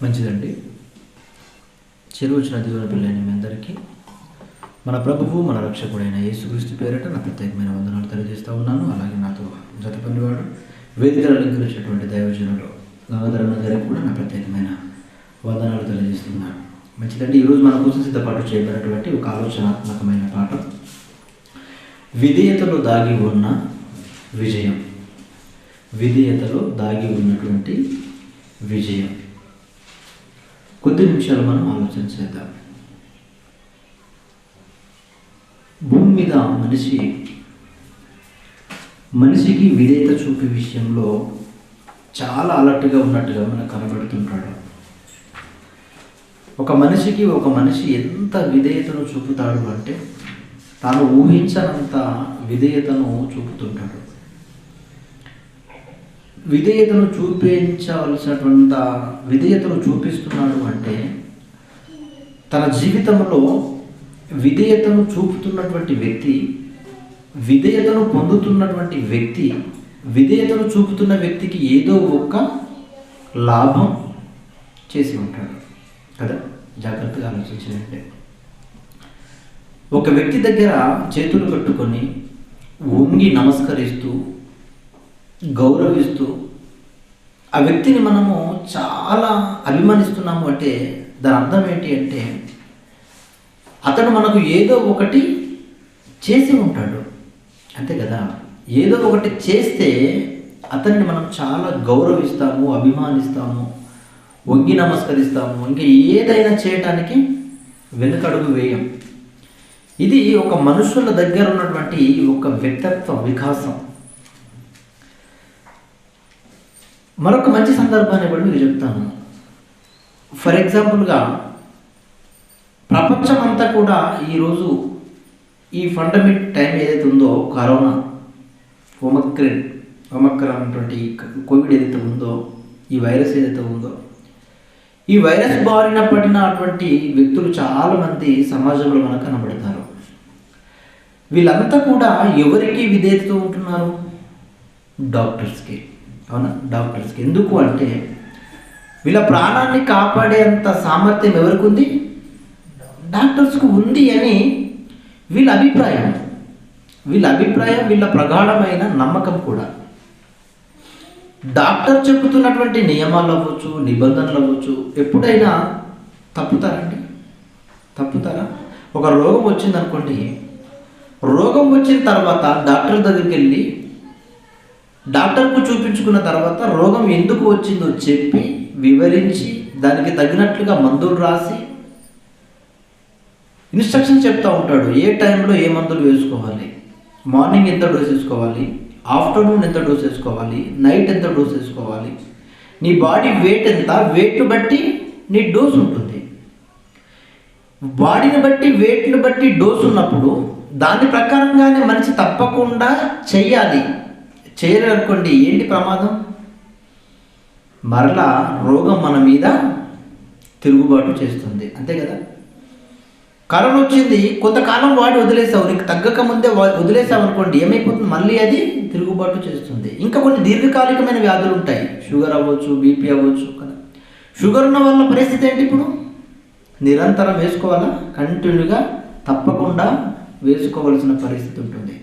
మంచిదండి. చెరువచ్చిన దేవుని పిల్లైన మీ అందరికీ మన ప్రభువు మన రక్షకుడైన యేసుక్రీస్తు పేరిట నా ప్రత్యేకమైన వందనాలు తెలియజేస్తూ ఉన్నాను. అలాగే నాతో జత పనివాడు వేదికలు అలంకరించినటువంటి దైవజనులు గంగాధరన్న గారికి కూడా నా ప్రత్యేకమైన వందనాలు తెలియజేస్తున్నాను. మంచిదండి. ఈరోజు మన కోసం సిద్ధపాటు చేయబడినటువంటి ఒక ఆలోచనాత్మకమైన పాఠం, విధేయతలో దాగి ఉన్న విజయం. విధేయతలో దాగి ఉన్నటువంటి విజయం. కొద్ది నిమిషాలు మనం ఆలోచన చేద్దాం. భూమి మీద మనిషికి విధేయత చూపే విషయంలో చాలా అలర్ట్గా ఉన్నట్టుగా మనకు కనబడుతుంటాడు. ఒక మనిషి ఎంత విధేయతను చూపుతాడు అంటే తాను ఊహించనంత విధేయతను చూపుతుంటాడు. విధేయతను చూపించవలసినటువంటి విధేయతను చూపిస్తున్నాడు అంటే తన జీవితంలో విధేయతను చూపుతున్నటువంటి వ్యక్తి, విధేయతను పొందుతున్నటువంటి వ్యక్తి, విధేయతను చూపుతున్న వ్యక్తికి ఏదో ఒక లాభం చేసి ఉంటాడు కదా. జాగ్రత్తగా ఆలోచించాలంటే ఒక వ్యక్తి దగ్గర చేతులు కట్టుకొని వంగి నమస్కరిస్తూ గౌరవిస్తూ ఆ వ్యక్తిని మనము చాలా అభిమానిస్తున్నాము అంటే దాని అర్థం ఏంటి అంటే అతను మనకు ఏదో ఒకటి చేసి ఉంటాడు, అంతే కదా. ఏదో ఒకటి చేస్తే అతన్ని మనం చాలా గౌరవిస్తాము, అభిమానిస్తాము, వంగి నమస్కరిస్తాము, ఇంకా ఏదైనా చేయటానికి వెనుకడుగు వేయం. ఇది ఒక మనుషుల దగ్గర ఉన్నటువంటి ఒక వ్యక్తిత్వ వికాసం. మరొక మంచి సందర్భాన్ని కూడా మీకు చెప్తాను. ఫర్ ఎగ్జాంపుల్గా ప్రపంచమంతా కూడా ఈరోజు ఈ పండమిక్ టైం ఏదైతే ఉందో, కరోనా ఒమిక్రాన్ అనేటువంటి కోవిడ్ ఏదైతే ఉందో, ఈ వైరస్ ఏదైతే ఉందో, ఈ వైరస్ బారిన పడినటువంటి వ్యక్తులు చాలామంది సమాజంలో మనకు కనబడతారు. వీళ్ళంతా కూడా ఎవరికి విధేయతతో ఉంటున్నారు? డాక్టర్స్కి. అవునా, డాక్టర్స్కి. ఎందుకు అంటే వీళ్ళ ప్రాణాన్ని కాపాడేంత సామర్థ్యం ఎవరికి ఉంది? డాక్టర్స్కు ఉంది అని వీళ్ళ అభిప్రాయం, వీళ్ళ ప్రగాఢమైన నమ్మకం కూడా. డాక్టర్ చెబుతున్నటువంటి నియమాలు అవ్వచ్చు, నిబంధనలు అవ్వచ్చు, ఎప్పుడైనా తప్పుతారండి? తప్పుతారా? ఒక రోగం వచ్చిందనుకోండి, రోగం వచ్చిన తర్వాత డాక్టర్ దగ్గరికి వెళ్ళి డాక్టర్కు చూపించుకున్న తర్వాత రోగం ఎందుకు వచ్చిందో చెప్పి వివరించి దానికి తగినట్లుగా మందులు రాసి ఇన్స్ట్రక్షన్ చెప్తూ ఉంటాడు. ఏ టైంలో ఏ మందులు వేసుకోవాలి, మార్నింగ్ ఎంత డోస్ వేసుకోవాలి, ఆఫ్టర్నూన్ ఎంత డోస్ వేసుకోవాలి, నైట్ ఎంత డోస్ వేసుకోవాలి, నీ బాడీ వెయిట్ ఎంత, వెయిట్ను బట్టి నీ డోస్ ఉంటుంది. బాడీని బట్టి వెయిట్ను బట్టి డోస్ ఉన్నప్పుడు దాని ప్రకారంగానే మనిషి తప్పకుండా చెయ్యాలి. చేయలేదనుకోండి, ఏంటి ప్రమాదం? మరలా రోగం మన మీద తిరుగుబాటు చేస్తుంది, అంతే కదా. కరోనా వచ్చింది, కొంతకాలం వాడి వదిలేసావు, నీకు తగ్గక ముందే వదిలేసావు అనుకోండి, ఏమైపోతుంది? మళ్ళీ అది తిరుగుబాటు చేస్తుంది. ఇంకా కొన్ని దీర్ఘకాలికమైన వ్యాధులు ఉంటాయి, షుగర్ అవ్వచ్చు, బీపీ అవ్వచ్చు కదా. షుగర్ ఉన్న వాళ్ళ పరిస్థితి ఏంటి? ఇప్పుడు నిరంతరం వేసుకోవాలా? కంటిన్యూగా తప్పకుండా వేసుకోవాల్సిన పరిస్థితి ఉంటుంది.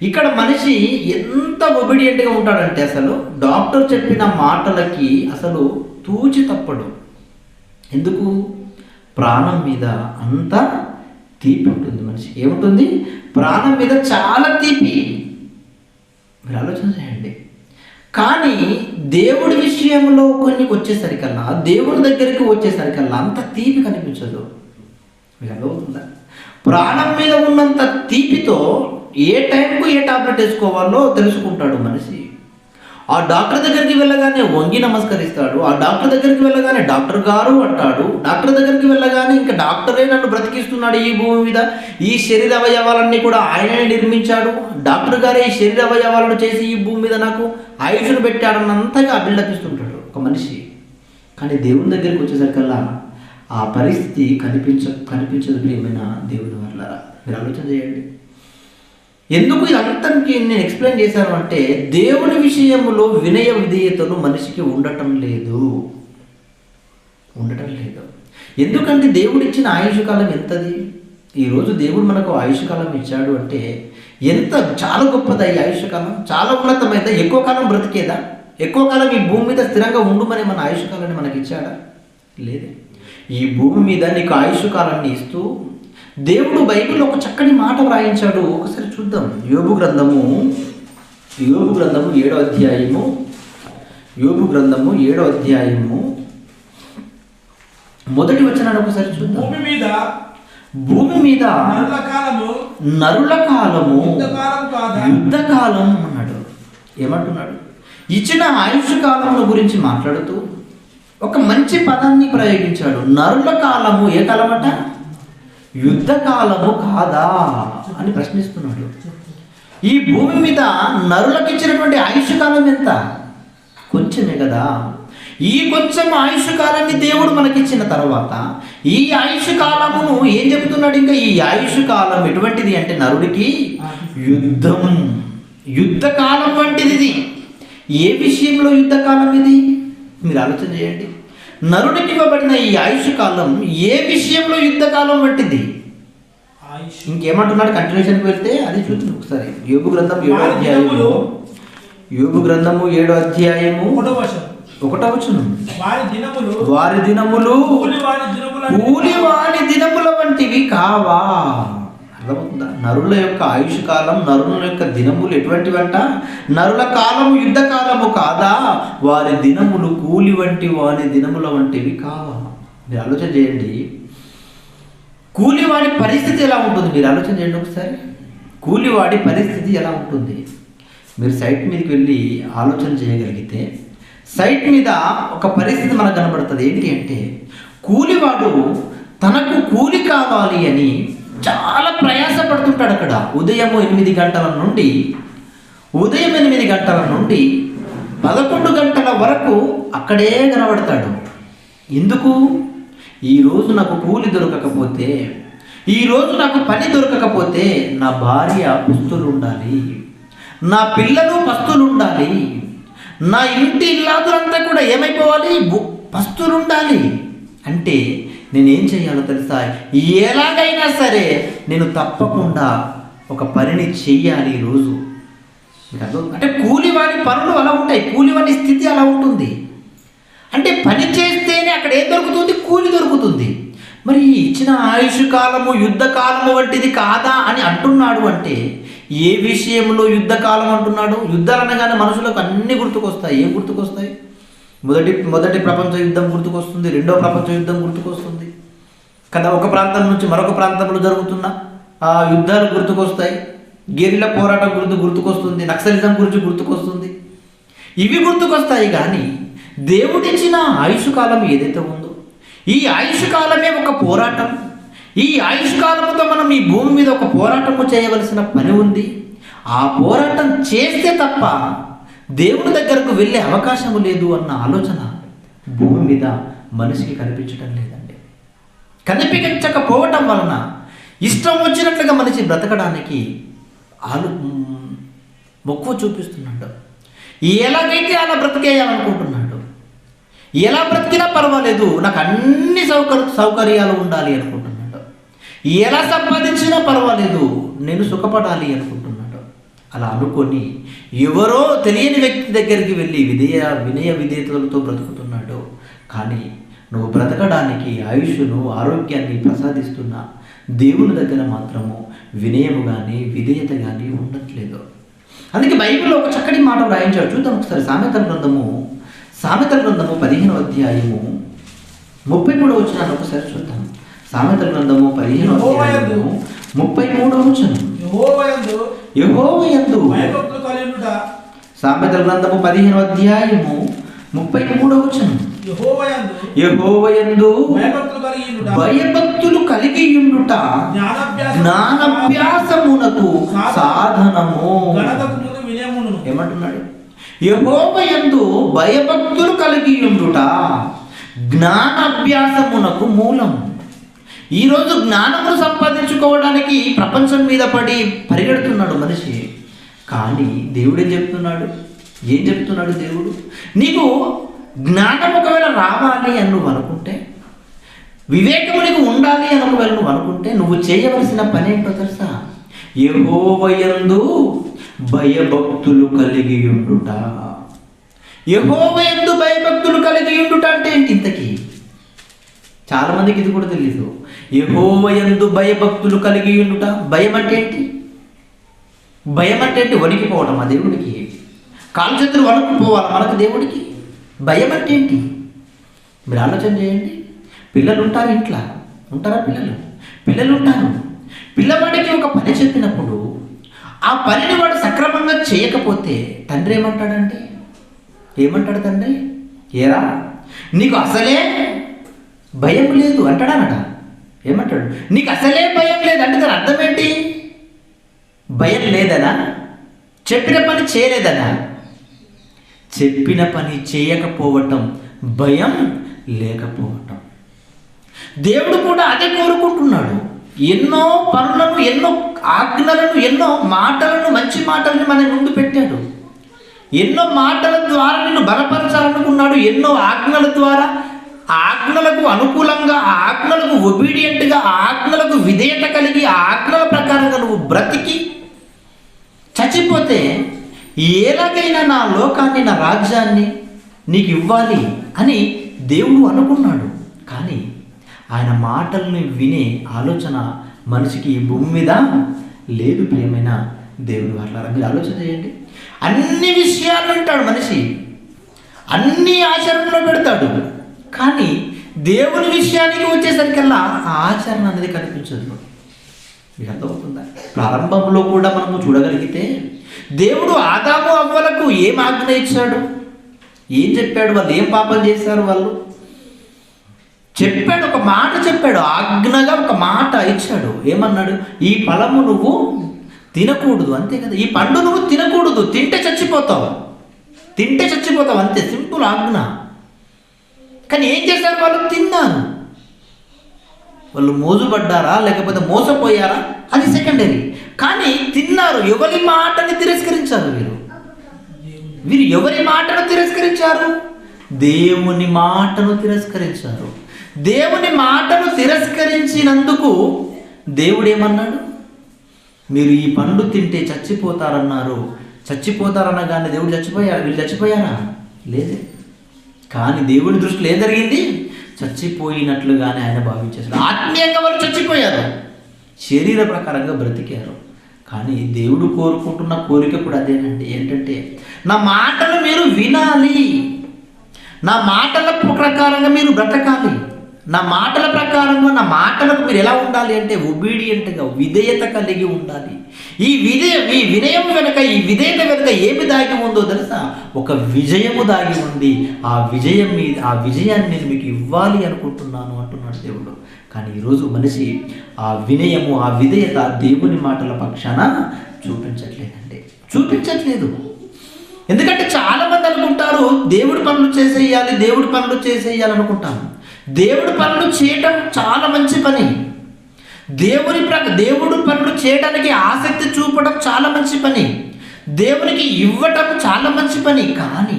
ఇక్కడ మనిషి ఎంత ఒబీడియంట్గా ఉంటాడంటే అసలు డాక్టర్ చెప్పిన మాటలకి అసలు తూచి తప్పడు. ఎందుకు? ప్రాణం మీద అంత తీపి ఉంటుంది మనిషికి. ఏముంటుంది? ప్రాణం మీద చాలా తీపి. మీరు ఆలోచన చేయండి. కానీ దేవుడి విషయంలో కొన్ని వచ్చేసరికల్లా, దేవుడి దగ్గరికి వచ్చేసరికల్లా అంత తీపి కనిపించదు. మీకు అర్థమవుతుందా? ప్రాణం మీద ఉన్నంత తీపితో ఏ టైంకు ఏ టాబ్లెట్ వేసుకోవాలో తెలుసుకుంటాడు మనిషి. ఆ డాక్టర్ దగ్గరికి వెళ్ళగానే వంగి నమస్కరిస్తాడు. ఆ డాక్టర్ దగ్గరికి వెళ్ళగానే డాక్టర్ గారు అంటాడు. డాక్టర్ దగ్గరికి వెళ్ళగానే ఇంకా డాక్టరే నన్ను బ్రతికిస్తున్నాడు ఈ భూమి మీద, ఈ శరీర అవయవాలన్నీ కూడా ఆయననే నిర్మించాడు, డాక్టర్ గారే ఈ శరీర అవయవాలను చేసి ఈ భూమి మీద నాకు ఆయుష్ను పెట్టాడన్నంతగా అభిలపిస్తుంటాడు ఒక మనిషి. కానీ దేవుని దగ్గరికి వచ్చేసరికల్లా ఆ పరిస్థితి కనిపించదు. ఏమైనా దేవుని వల్ల మీరు ఆలోచన చేయండి. ఎందుకు ఇదంతకి నేను ఎక్స్ప్లెయిన్ చేశాను అంటే దేవుని విషయంలో వినయ విధేయతలు మనిషికి ఉండటం లేదు. ఉండటం లేదు. ఎందుకంటే దేవుడు ఇచ్చిన ఆయుష్ కాలం ఎంతది? ఈరోజు దేవుడు మనకు ఆయుష్ కాలం ఇచ్చాడు అంటే ఎంత చాలా గొప్పదా ఈ ఆయుష్ కాలం, చాలా ఉన్నతమైందా? ఎక్కువ కాలం బ్రతికేదా? ఎక్కువ కాలం ఈ భూమి మీద స్థిరంగా ఉండుమని మన ఆయుష్ కాలాన్ని మనకి ఇచ్చాడా? లేదు. ఈ భూమి మీద నీకు ఆయుష్ కాలాన్ని ఇస్తూ దేవుడు బైబిల్లో ఒక చక్కని మాట వ్రాయించాడు. ఒకసారి చూద్దాం. యోబు గ్రంథము 7వ అధ్యాయము, యోబు గ్రంథము 7వ అధ్యాయము మొదటి వచనాన్ని ఒకసారి చూద్దాం. భూమి మీద నరుల కాలము యుద్ధకాలం అన్నాడు. ఏమంటున్నాడు? ఇచ్చిన ఆయుష్ కాలముల గురించి మాట్లాడుతూ ఒక మంచి పదాన్ని ప్రయోగించాడు. నరుల కాలము ఏ కాలమట? యుద్ధ కాలము కాదా అని ప్రశ్నిస్తున్నాడు. ఈ భూమి మీద నరులకు ఇచ్చినటువంటి ఆయుష్ కాలం ఎంత? కొంచెమే కదా. ఈ కొంచెం ఆయుష్ కాలాన్ని దేవుడు మనకిచ్చిన తర్వాత ఈ ఆయుష్ కాలమును ఏం చెబుతున్నాడు? ఇంకా ఈ ఆయుష్ కాలం ఎటువంటిది అంటే నరుడికి యుద్ధ కాలం వంటిది. ఇది ఏ విషయంలో యుద్ధ కాలం ఇది? మీరు ఆలోచన చేయండి. నరుడికి ఇవ్వబడిన ఈ ఆయుష్ కాలం ఏ విషయంలో యుద్ధ కాలం వంటిది? ఇంకేమంటున్నాడు? కంటిన్యూషన్కి వెళ్తే అది చూద్దాం ఒకసారి. యోబు గ్రంథం 7వ అధ్యాయము, యోబు గ్రంథము 7వ అధ్యాయము 1వ వచనం. వారి దినములు కూలివాని దినముల వంటివి కావా? అర్థమవుతుందా? నరుల యొక్క ఆయుష్ కాలం, నరుల యొక్క దినములు ఎటువంటివంట? నరుల కాలము యుద్ధ కాలము కాదా? వారి దినములు కూలి వంటి వారి దినముల వంటివి కావా? మీరు ఆలోచన చేయండి. కూలివాడి పరిస్థితి ఎలా ఉంటుంది? మీరు ఆలోచన చేయండి ఒకసారి. కూలివాడి పరిస్థితి ఎలా ఉంటుంది? మీరు సైట్ మీదకి వెళ్ళి ఆలోచన చేయగలిగితే సైట్ మీద ఒక పరిస్థితి మనకు కనబడుతుంది. ఏంటి అంటే కూలివాడు తనకు కూలి కావాలి అని చాలా ప్రయాసపడుతుంటాడు. అక్కడ ఉదయం 8 గంటల నుండి 11 గంటల వరకు అక్కడే కనబడతాడు. ఎందుకు? ఈరోజు నాకు కూలి దొరకకపోతే, ఈరోజు నాకు పని దొరకకపోతే నా భార్య పస్తులు ఉండాలి, నా పిల్లలు పస్తులు ఉండాలి, నా ఇంటి ఇల్లాదులంతా కూడా ఏమైపోవాలి? పస్తులు ఉండాలి. అంటే నేనేం చేయాలో తెలుసా? ఎలాగైనా సరే నేను తప్పకుండా ఒక పనిని చెయ్యాలి ఈరోజు. అంటే కూలివాడి పనులు అలా ఉంటాయి, కూలివాడి స్థితి అలా ఉంటుంది. అంటే పని చేస్తేనే అక్కడ ఏం దొరుకుతుంది? కూలి దొరుకుతుంది. మరి ఇచ్చిన ఆయుష్ కాలము యుద్ధ కాలము వంటిది కాదా అని అంటున్నాడు. అంటే ఏ విషయంలో యుద్ధ కాలం అంటున్నాడు? యుద్ధాలు అనగానే మనుషులకు అన్ని గుర్తుకొస్తాయి. ఏం గుర్తుకొస్తాయి? మొదటి ప్రపంచ యుద్ధం గుర్తుకొస్తుంది, రెండో ప్రపంచ యుద్ధం గుర్తుకొస్తుంది కదా. ఒక ప్రాంతం నుంచి మరొక ప్రాంతంలో జరుగుతున్న యుద్ధాలు గుర్తుకొస్తాయి, గెరిల్లా పోరాటం గుర్తుకొస్తుంది, నక్సలిజం గురించి గుర్తుకొస్తుంది. ఇవి గుర్తుకొస్తాయి. కానీ దేవుడిచ్చిన ఆయుష్ కాలం ఏదైతే ఉందో ఈ ఆయుష్ కాలమే ఒక పోరాటం. ఈ ఆయుష్ కాలంతో మనం ఈ భూమి మీద ఒక పోరాటము చేయవలసిన పని ఉంది. ఆ పోరాటం చేస్తే తప్ప దేవుడి దగ్గరకు వెళ్ళే అవకాశము లేదు అన్న ఆలోచన భూమి మీద మనిషికి కనిపించడం లేదండి. కనిపించకపోవటం వలన ఇష్టం వచ్చినట్లుగా మనిషి బ్రతకడానికి మక్కువ చూపిస్తున్నాడు. ఎలాగైతే అలా బ్రతికేయాలనుకుంటున్నాడు. ఎలా బ్రతికినా పర్వాలేదు, నాకు అన్ని సౌకర్యాలు ఉండాలి అనుకుంటున్నాడు. ఎలా సంపాదించినా పర్వాలేదు, నేను సుఖపడాలి అనుకుంటున్నాడు. అలా అనుకొని ఎవరో తెలియని వ్యక్తి దగ్గరికి వెళ్ళి వినయ విధేయతలతో బ్రతుకుతున్నాడు. కానీ నువ్వు బ్రతకడానికి ఆయుష్ను, ఆరోగ్యాన్ని ప్రసాదిస్తున్న దేవుని దగ్గర మాత్రము వినయము కానీ విధేయత కానీ ఉండట్లేదు. అందుకే బైబిల్లో ఒక చక్కటి మాట వ్రాయించాడు. చూద్దాం ఒకసారి. సామెతల గ్రంథము 15వ అధ్యాయము 33వ వచనాన్ని ఒకసారి చూద్దాం. సామెతల గ్రంథము 15వ అధ్యాయము 33వ వచనం. యెహోవాయందు సామెతల గ్రంథము 15వ అధ్యాయము 33వ వచనం. యెహోవాయందు భయభక్తులు కలిగి ఉండుట జ్ఞానాభ్యాసమునకు సాధనము. ఏమంటున్నాడు? యెహోవాయందు భయభక్తులు కలిగి ఉండుట జ్ఞానాభ్యాసమునకు మూలం. ఈరోజు జ్ఞానమును సంపాదించుకోవడానికి ప్రపంచం మీద పడి పరిగెడుతున్నాడు మనిషి. కానీ దేవుడు ఏం చెప్తున్నాడు? దేవుడు నీకు జ్ఞానం ఒకవేళ రావాలి అని నువ్వు అనుకుంటే, వివేకము నీకు ఉండాలి అని ఒకవేళ నువ్వు అనుకుంటే, నువ్వు చేయవలసిన పని ఏంటో తెలుసా? యెహోవాయందు భయభక్తులు కలిగి ఉండుట. యెహోవాయందు భయభక్తులు కలిగి ఉండుట అంటే ఏంటి? ఇంతకీ చాలా మందికి ఇది కూడా తెలియదు. యెహోవాయందు భయభక్తులు కలిగి ఉండుట. భయం అంటే ఏంటి? భయం అంటే ఏంటి? వణికిపోవడం. ఆ దేవుడికి కాలు చేతులు వణుకుపోవాలి మనకు దేవుడికి. భయం అంటే ఏంటి? మీరు ఆలోచన చేయండి. పిల్లలు ఉంటారు, ఇంట్లో ఉంటారా? పిల్లలు ఉంటారు. పిల్లవాడికి ఒక పని చెప్పినప్పుడు ఆ పనిని వాడు సక్రమంగా చేయకపోతే తండ్రి ఏమంటాడండి? ఏమంటాడు తండ్రి? ఏరా నీకు అసలే భయం లేదు అంటాడనట. ఏమంటాడు? నీకు అసలే భయం లేదు అంటే దాని అర్థం ఏంటి? భయం లేదనా? చెప్పిన పని చేయలేదనా? చెప్పిన పని చేయకపోవటం భయం లేకపోవటం. దేవుడు కూడా అదే కోరుకుంటున్నాడు. ఎన్నో పనులను, ఎన్నో ఆజ్ఞలను, ఎన్నో మాటలను, మంచి మాటలను మన ముందు పెట్టాడు. ఎన్నో మాటల ద్వారా నిన్ను బలపరచాలనుకున్నాడు. ఎన్నో ఆజ్ఞల ద్వారా, ఆజ్ఞలకు అనుకూలంగా, ఆజ్ఞలకు ఒబీడియంట్గా, ఆజ్ఞలకు విధేయత కలిగి, ఆజ్ఞల ప్రకారంగా నువ్వు బ్రతికి చచ్చిపోతే ఎలాగైనా నా లోకాన్ని, నా రాజ్యాన్ని నీకు ఇవ్వాలి అని దేవుడు అనుకున్నాడు. కానీ ఆయన మాటల్ని వినే ఆలోచన మనిషికి ఈ భూమి మీద లేదు. ప్రియమైన దేవుని వాళ్ళారా, మీరు ఆలోచన చేయండి. అన్ని విషయాలు వింటాడు మనిషి, అన్ని ఆచరణలో పెడతాడు. కానీ దేవుని విషయానికి వచ్చేసరికల్లా ఆ ఆచరణ అనేది కనిపించదు. మీకు అర్థమవుతుందా? ప్రారంభంలో కూడా మనము చూడగలిగితే దేవుడు ఆదాము అవ్వలకు ఏం ఆజ్ఞ ఇచ్చాడు? ఏం చెప్పాడు? వాళ్ళు ఏం పాపం చేశారు? వాళ్ళు చెప్పాడు, ఒక మాట చెప్పాడు, ఆజ్ఞగా ఒక మాట ఇచ్చాడు. ఏమన్నాడు? ఈ ఫలము నువ్వు తినకూడదు, అంతే కదా. ఈ పండు నువ్వు తినకూడదు, తింటే చచ్చిపోతావు అంతే, సింపుల్ ఆజ్ఞ. కానీ ఏం చేశారు వాళ్ళు? తిన్నారు. వాళ్ళు మోజుపడ్డారా లేకపోతే మోసపోయారా అది సెకండరీ. కానీ తిన్నారు. ఎవరి మాటని తిరస్కరించారు వీరు ఎవరి మాటను తిరస్కరించారు? దేవుని మాటను తిరస్కరించారు. దేవుని మాటను తిరస్కరించినందుకు దేవుడు ఏమన్నాడు? మీరు ఈ పండు తింటే చచ్చిపోతారన్నారు. చచ్చిపోతారనగానే దేవుడు వీళ్ళు చచ్చిపోయారా? లేదే. కానీ దేవుని దృష్టిలో ఏం జరిగింది? చచ్చిపోయినట్లుగానే ఆయన భావించేశాడు. ఆత్మీయంగా వాళ్ళు చచ్చిపోయారు, శరీర ప్రకారంగా బ్రతికారు. కానీ దేవుడు కోరుకుంటున్న కోరిక కూడా అదేనండి. ఏంటంటే నా మాటలు మీరు వినాలి, నా మాటల ప్రకారంగా మీరు బ్రతకాలి, నా మాటల ప్రకారంగా, నా మాటలకు మీరు ఎలా ఉండాలి అంటే ఒబీడియంట్గా, విధేయత కలిగి ఉండాలి. ఈ వినయం వెనుక, ఈ విధేయత వెనుక ఏమి దాగి ఉందో తెలుసా? ఒక విజయము దాగి ఉంది. ఆ విజయాన్ని నేను మీకు ఇవ్వాలి అనుకుంటున్నాను అంటున్నాడు దేవుడు. కానీ ఈరోజు మనిషి ఆ వినయము, ఆ విధేయత దేవుని మాటల పక్షాన చూపించట్లేదు. ఎందుకంటే చాలామంది అనుకుంటారు దేవుడి పనులు చేసేయాలి అనుకుంటాము. దేవుడి పనులు చేయటం చాలా మంచి పని. దేవుడు పనులు చేయడానికి ఆసక్తి చూపడం చాలా మంచి పని. దేవునికి ఇవ్వటం చాలా మంచి పని. కానీ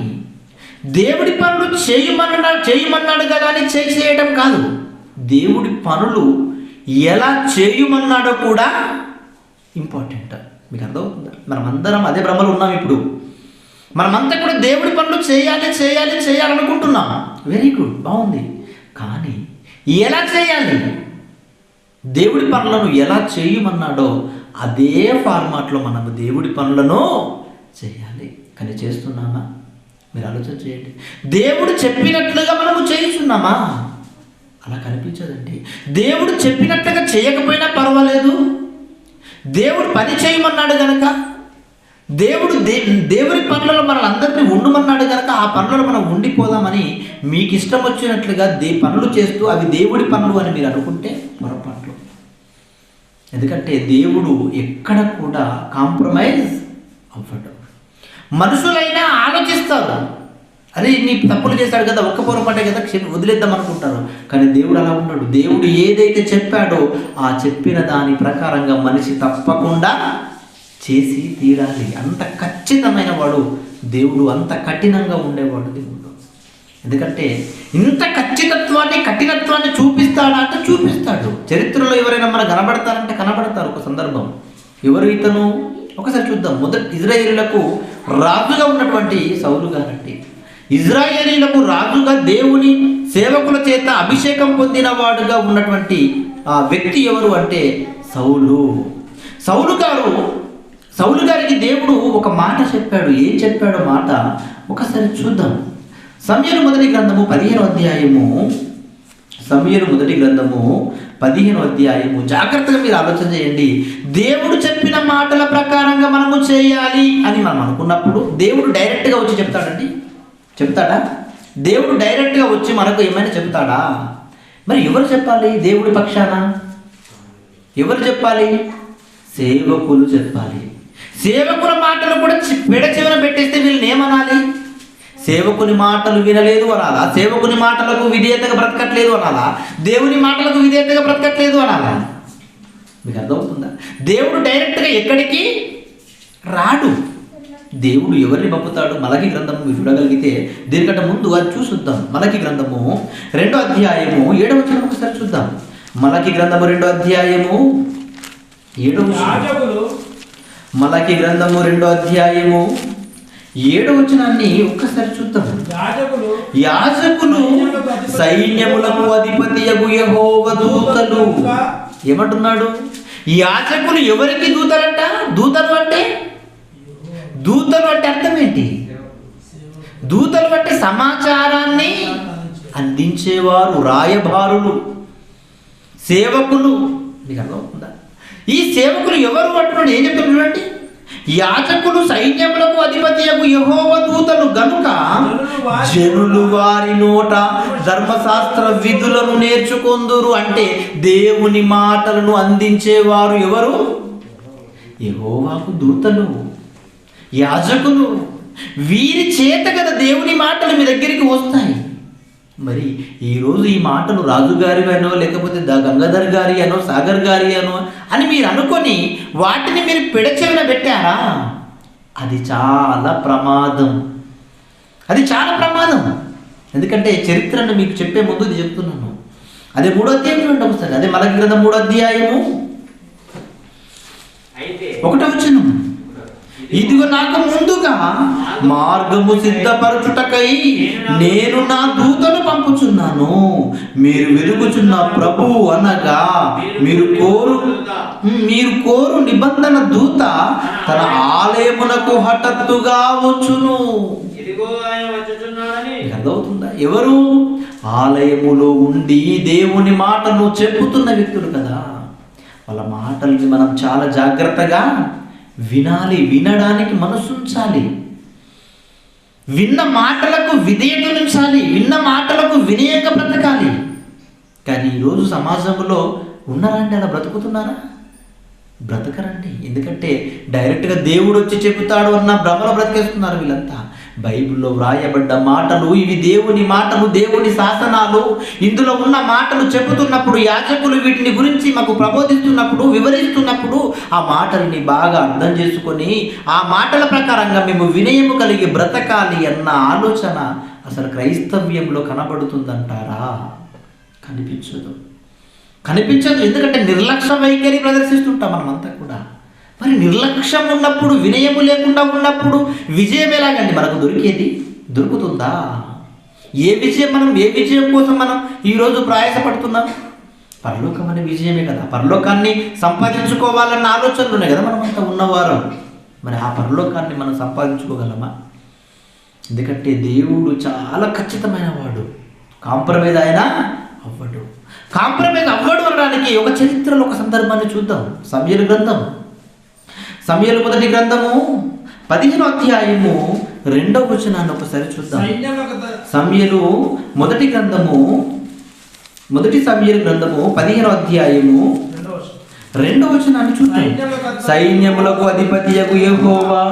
దేవుడి పనులు చేయమన్నాడు కదా అని చేయడం కాదు. దేవుడి పనులు ఎలా చేయమన్నాడో కూడా ఇంపార్టెంట్. మీకు అర్థమవుతుందా? మనమందరం అదే భ్రమలో ఉన్నాం ఇప్పుడు. మనమంతా కూడా దేవుడి పనులు చేయాలనుకుంటున్నాం. వెరీ గుడ్, బాగుంది. కానీ ఎలా చేయాలి? దేవుడి పనులను ఎలా చేయమన్నాడో అదే ఫార్మాట్లో మనము దేవుడి పనులను చేయాలి. కానీ చేస్తున్నామా? మీరు ఆలోచన చేయండి. దేవుడు చెప్పినట్లుగా మనము చేస్తున్నామా? అలా కనిపించదండి. దేవుడు చెప్పినట్లుగా చేయకపోయినా పర్వాలేదు. దేవుడు పని చేయమన్నాడు కనుక, దేవుడి పనులలో మనల్ని అందరినీ ఉండమన్నాడు కనుక ఆ పనులలో మనం ఉండిపోదామని మీకు ఇష్టం వచ్చినట్లుగా పనులు చేస్తూ అవి దేవుడి పనులు అని మీరు అనుకుంటే పొరపాట్లు. ఎందుకంటే దేవుడు ఎక్కడ కూడా కాంప్రమైజ్ అవ్వడు. మనుషులైనా ఆలోచిస్తారు, అరే నీ తప్పులు చేశాడు కదా, ఒక్క పొరపాటే కదా, వదిలేద్దాం అనుకుంటారు. కానీ దేవుడు అలా ఉన్నాడు. దేవుడు ఏదైతే చెప్పాడో ఆ చెప్పిన దాని ప్రకారంగా మనిషి తప్పకుండా చేసి తీరాలి. అంత ఖచ్చితమైన వాడు దేవుడు, అంత కఠినంగా ఉండేవాడు దేవుడు. ఎందుకంటే ఇంత ఖచ్చితత్వాన్ని కఠినత్వాన్ని చూపిస్తాడా అంటే చూపిస్తాడు. చరిత్రలో ఎవరైనా మనకు కనబడతారంటే కనబడతారు. ఒక సందర్భం ఎవరు ఇతను ఒకసారి చూద్దాం. మొదటి ఇజ్రాయేలీలకు రాజుగా ఉన్నటువంటి సౌలు గారండి. ఇజ్రాయేలీలకు రాజుగా దేవుని సేవకుల చేత అభిషేకం పొందిన వాడుగా ఉన్నటువంటి ఆ వ్యక్తి ఎవరు అంటే సౌలు. సౌలు గారికి దేవుడు ఒక మాట చెప్పాడు. ఏం చెప్పాడో మాట ఒకసారి చూద్దాం. సమూయేలు మొదటి గ్రంథము 15వ అధ్యాయము. సమూయేలు మొదటి గ్రంథము 15వ అధ్యాయము. జాగ్రత్తగా మీరు ఆలోచన చేయండి. దేవుడు చెప్పిన మాటల ప్రకారంగా మనము చేయాలి అని మనం అనుకున్నప్పుడు దేవుడు డైరెక్ట్గా వచ్చి చెప్తాడండి. చెప్తాడా? దేవుడు డైరెక్ట్గా వచ్చి మనకు ఏమైనా చెప్తాడా? మరి ఎవరు చెప్పాలి? దేవుడి పక్షాన ఎవరు చెప్పాలి? సేవకులు చెప్పాలి. సేవకుల మాటలు కూడా పెడచెవిన పెట్టేస్తే వీళ్ళని ఏమనాలి? సేవకుని మాటలు వినలేదు అనాలా? సేవకుని మాటలకు విధేయతగా బ్రతకట్లేదు అనాలా? దేవుని మాటలకు విధేయతగా బ్రతకట్లేదు అనాలా? మీకు అర్థమవుతుందా? దేవుడు డైరెక్ట్గా ఎక్కడికి రాడు. దేవుడు ఎవరిని పంపుతాడు? మలకి గ్రంథము మీరు చూడగలిగితే దీనికంటే ముందు అది చూసుద్దాం. మలకి గ్రంథము 2వ అధ్యాయము 7వ వచనం ఒకసారి చూద్దాం. మలకి గ్రంథము 2వ అధ్యాయము 7వ వచనం. మలకి గ్రంథము 2వ అధ్యాయము 7వ వచనాన్ని ఒక్కసారి చూద్దాం. యాజకులు సైన్యములకు అధిపతియగు యెహోవా దూతలు ఏమంటున్నాడు? యాజకులు ఎవరికి దూతలంట? దూతలు అంటే అర్థం ఏంటి? దూతలు అంటే సమాచారాన్ని అందించేవారు, రాయబారులు, సేవకులు. మీకు అర్థమవుతుందా? ఈ సేవకులు ఎవరు అంటున్నాడు? ఏం చెప్తున్నాడు చూడండి. యాజకులు సైన్యములకు అధిపతియగు యెహోవా దూతలు గనుక జనులు వారి నోట ధర్మశాస్త్ర విధులను నేర్చుకొందురు. అంటే దేవుని మాటలను అందించేవారు ఎవరు? యెహోవాకు దూతలు, యాజకులు. వీరి చేత కదా దేవుని మాటలు మీ దగ్గరికి వస్తాయి. మరి ఈరోజు ఈ మాటలు రాజుగారి అనో లేకపోతే గంగాధర్ గారి అనో సాగర్ గారి అనో అని మీరు అనుకొని వాటిని మీరు పెడచెవిన పెట్టారా? అది చాలా ప్రమాదం. ఎందుకంటే చరిత్రను మీకు చెప్పే ముందు ఇది చెప్తున్నాను. అదే 3వ అధ్యాయం చూడండి ఒకసారి. అదే మలకి గ్రంథం 3వ అధ్యాయము 1వ వచనం. ఇదిగో నాకు ముందుగా మార్గము సిద్ధపరచుటకై నేను నా దూతను పంపుచున్నాను. మీరు వెలుగుచున్న ప్రభు అనగా మీరు కోరు నిబంధన దూత తన ఆలయమునకు హఠాత్తుగా వచ్చును. అర్థమవుతుందా? ఎవరు? ఆలయములో ఉండి దేవుని మాటను చెప్పుతున్న వ్యక్తులు కదా. వాళ్ళ మాటల్ని మనం చాలా జాగ్రత్తగా వినాలి. వినడానికి మనసుంచాలి. విన్న మాటలకు విధేయత ఉంచాలి. విన్న మాటలకు వినయంగా బ్రతకాలి. కానీ ఈరోజు సమాజంలో ఉన్నారంటే అలా బ్రతుకుతున్నారా? బ్రతకరండి. ఎందుకంటే డైరెక్ట్గా దేవుడు వచ్చి చెబుతాడు అన్న భ్రమలో బ్రతికేస్తున్నారు వీళ్ళంతా. బైబిల్లో వ్రాయబడ్డ మాటలు ఇవి దేవుని మాటలు, దేవుని శాసనాలు. ఇందులో ఉన్న మాటలు చెబుతున్నప్పుడు యాజకులు వీటిని గురించి మాకు ప్రబోధిస్తున్నప్పుడు, వివరిస్తున్నప్పుడు ఆ మాటల్ని బాగా అర్థం చేసుకొని ఆ మాటల ప్రకారంగా మేము వినయము కలిగి బ్రతకాలి అన్న ఆలోచన అసలు క్రైస్తవ్యంలో కనబడుతుందంటారా? కనిపించదు. ఎందుకంటే నిర్లక్ష్య వైఖరి ప్రదర్శిస్తుంటాం మనమంతా కూడా. మరి నిర్లక్ష్యం ఉన్నప్పుడు, వినయము లేకుండా ఉన్నప్పుడు విజయం ఎలాగండి మనకు దొరుకుతుందా? ఏ విజయం కోసం మనం ఈరోజు ప్రయాసపడుతున్నాం? పరలోకం అనే విజయమే కదా. పరలోకాన్ని సంపాదించుకోవాలన్న ఆలోచనలు ఉన్నాయి కదా మనమంతా ఉన్నవారు. మరి ఆ పరలోకాన్ని మనం సంపాదించుకోగలమా? ఎందుకంటే దేవుడు చాలా ఖచ్చితమైన వాడు. కాంప్రమైజ్ అవ్వడు అనడానికి ఒక చరిత్రలో ఒక సందర్భాన్ని చూద్దాం. సమూయేలు మొదటి గ్రంథము 15వ అధ్యాయము 2వ వచనాన్ని ఒకసారి చూద్దాం. సమూయేలు మొదటి గ్రంథము 15వ అధ్యాయము 2వ వచనాన్ని చూద్దాం. సైన్యములకు అధిపతియగు యెహోవా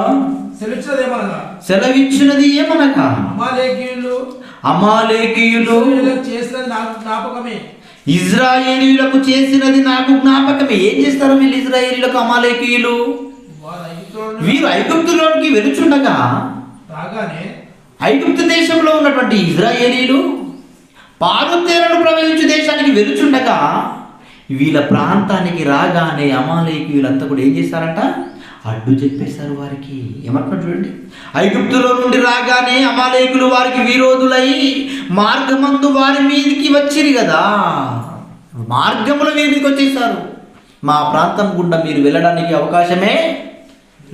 సెలవిచ్చినది ఏమనగా అమాలేకీయులు ఇజ్రాయేలీయులకు చేసినది నాకు జ్ఞాపకమే. ఏం చేస్తారు వీళ్ళు? ఇజ్రాయేలీయులకు అమాలేకీయులు వీరు ఐగుప్తులోనికి వెలుచుండగా ఐగుప్తు దేశంలో ఉన్నటువంటి ఇజ్రాయేలీలు పాలు తేనెలు ప్రవహించు దేశానికి వెలుచుండగా వీళ్ళ ప్రాంతానికి రాగానే అమాలేకీయులంతా కూడా ఏం చేశారంట? అడ్డు చెప్పేశారు వారికి. ఏమంటున్నారు చూడండి, ఐగుప్తులో నుండి రాగానే అమాలేకులు వారికి విరోధులై మార్గమందు వారి మీదకి వచ్చిరి కదా, మార్గములో వీరి మీదకి వచ్చేసారు. మా ప్రాంతం గుండా మీరు వెళ్ళడానికి అవకాశమే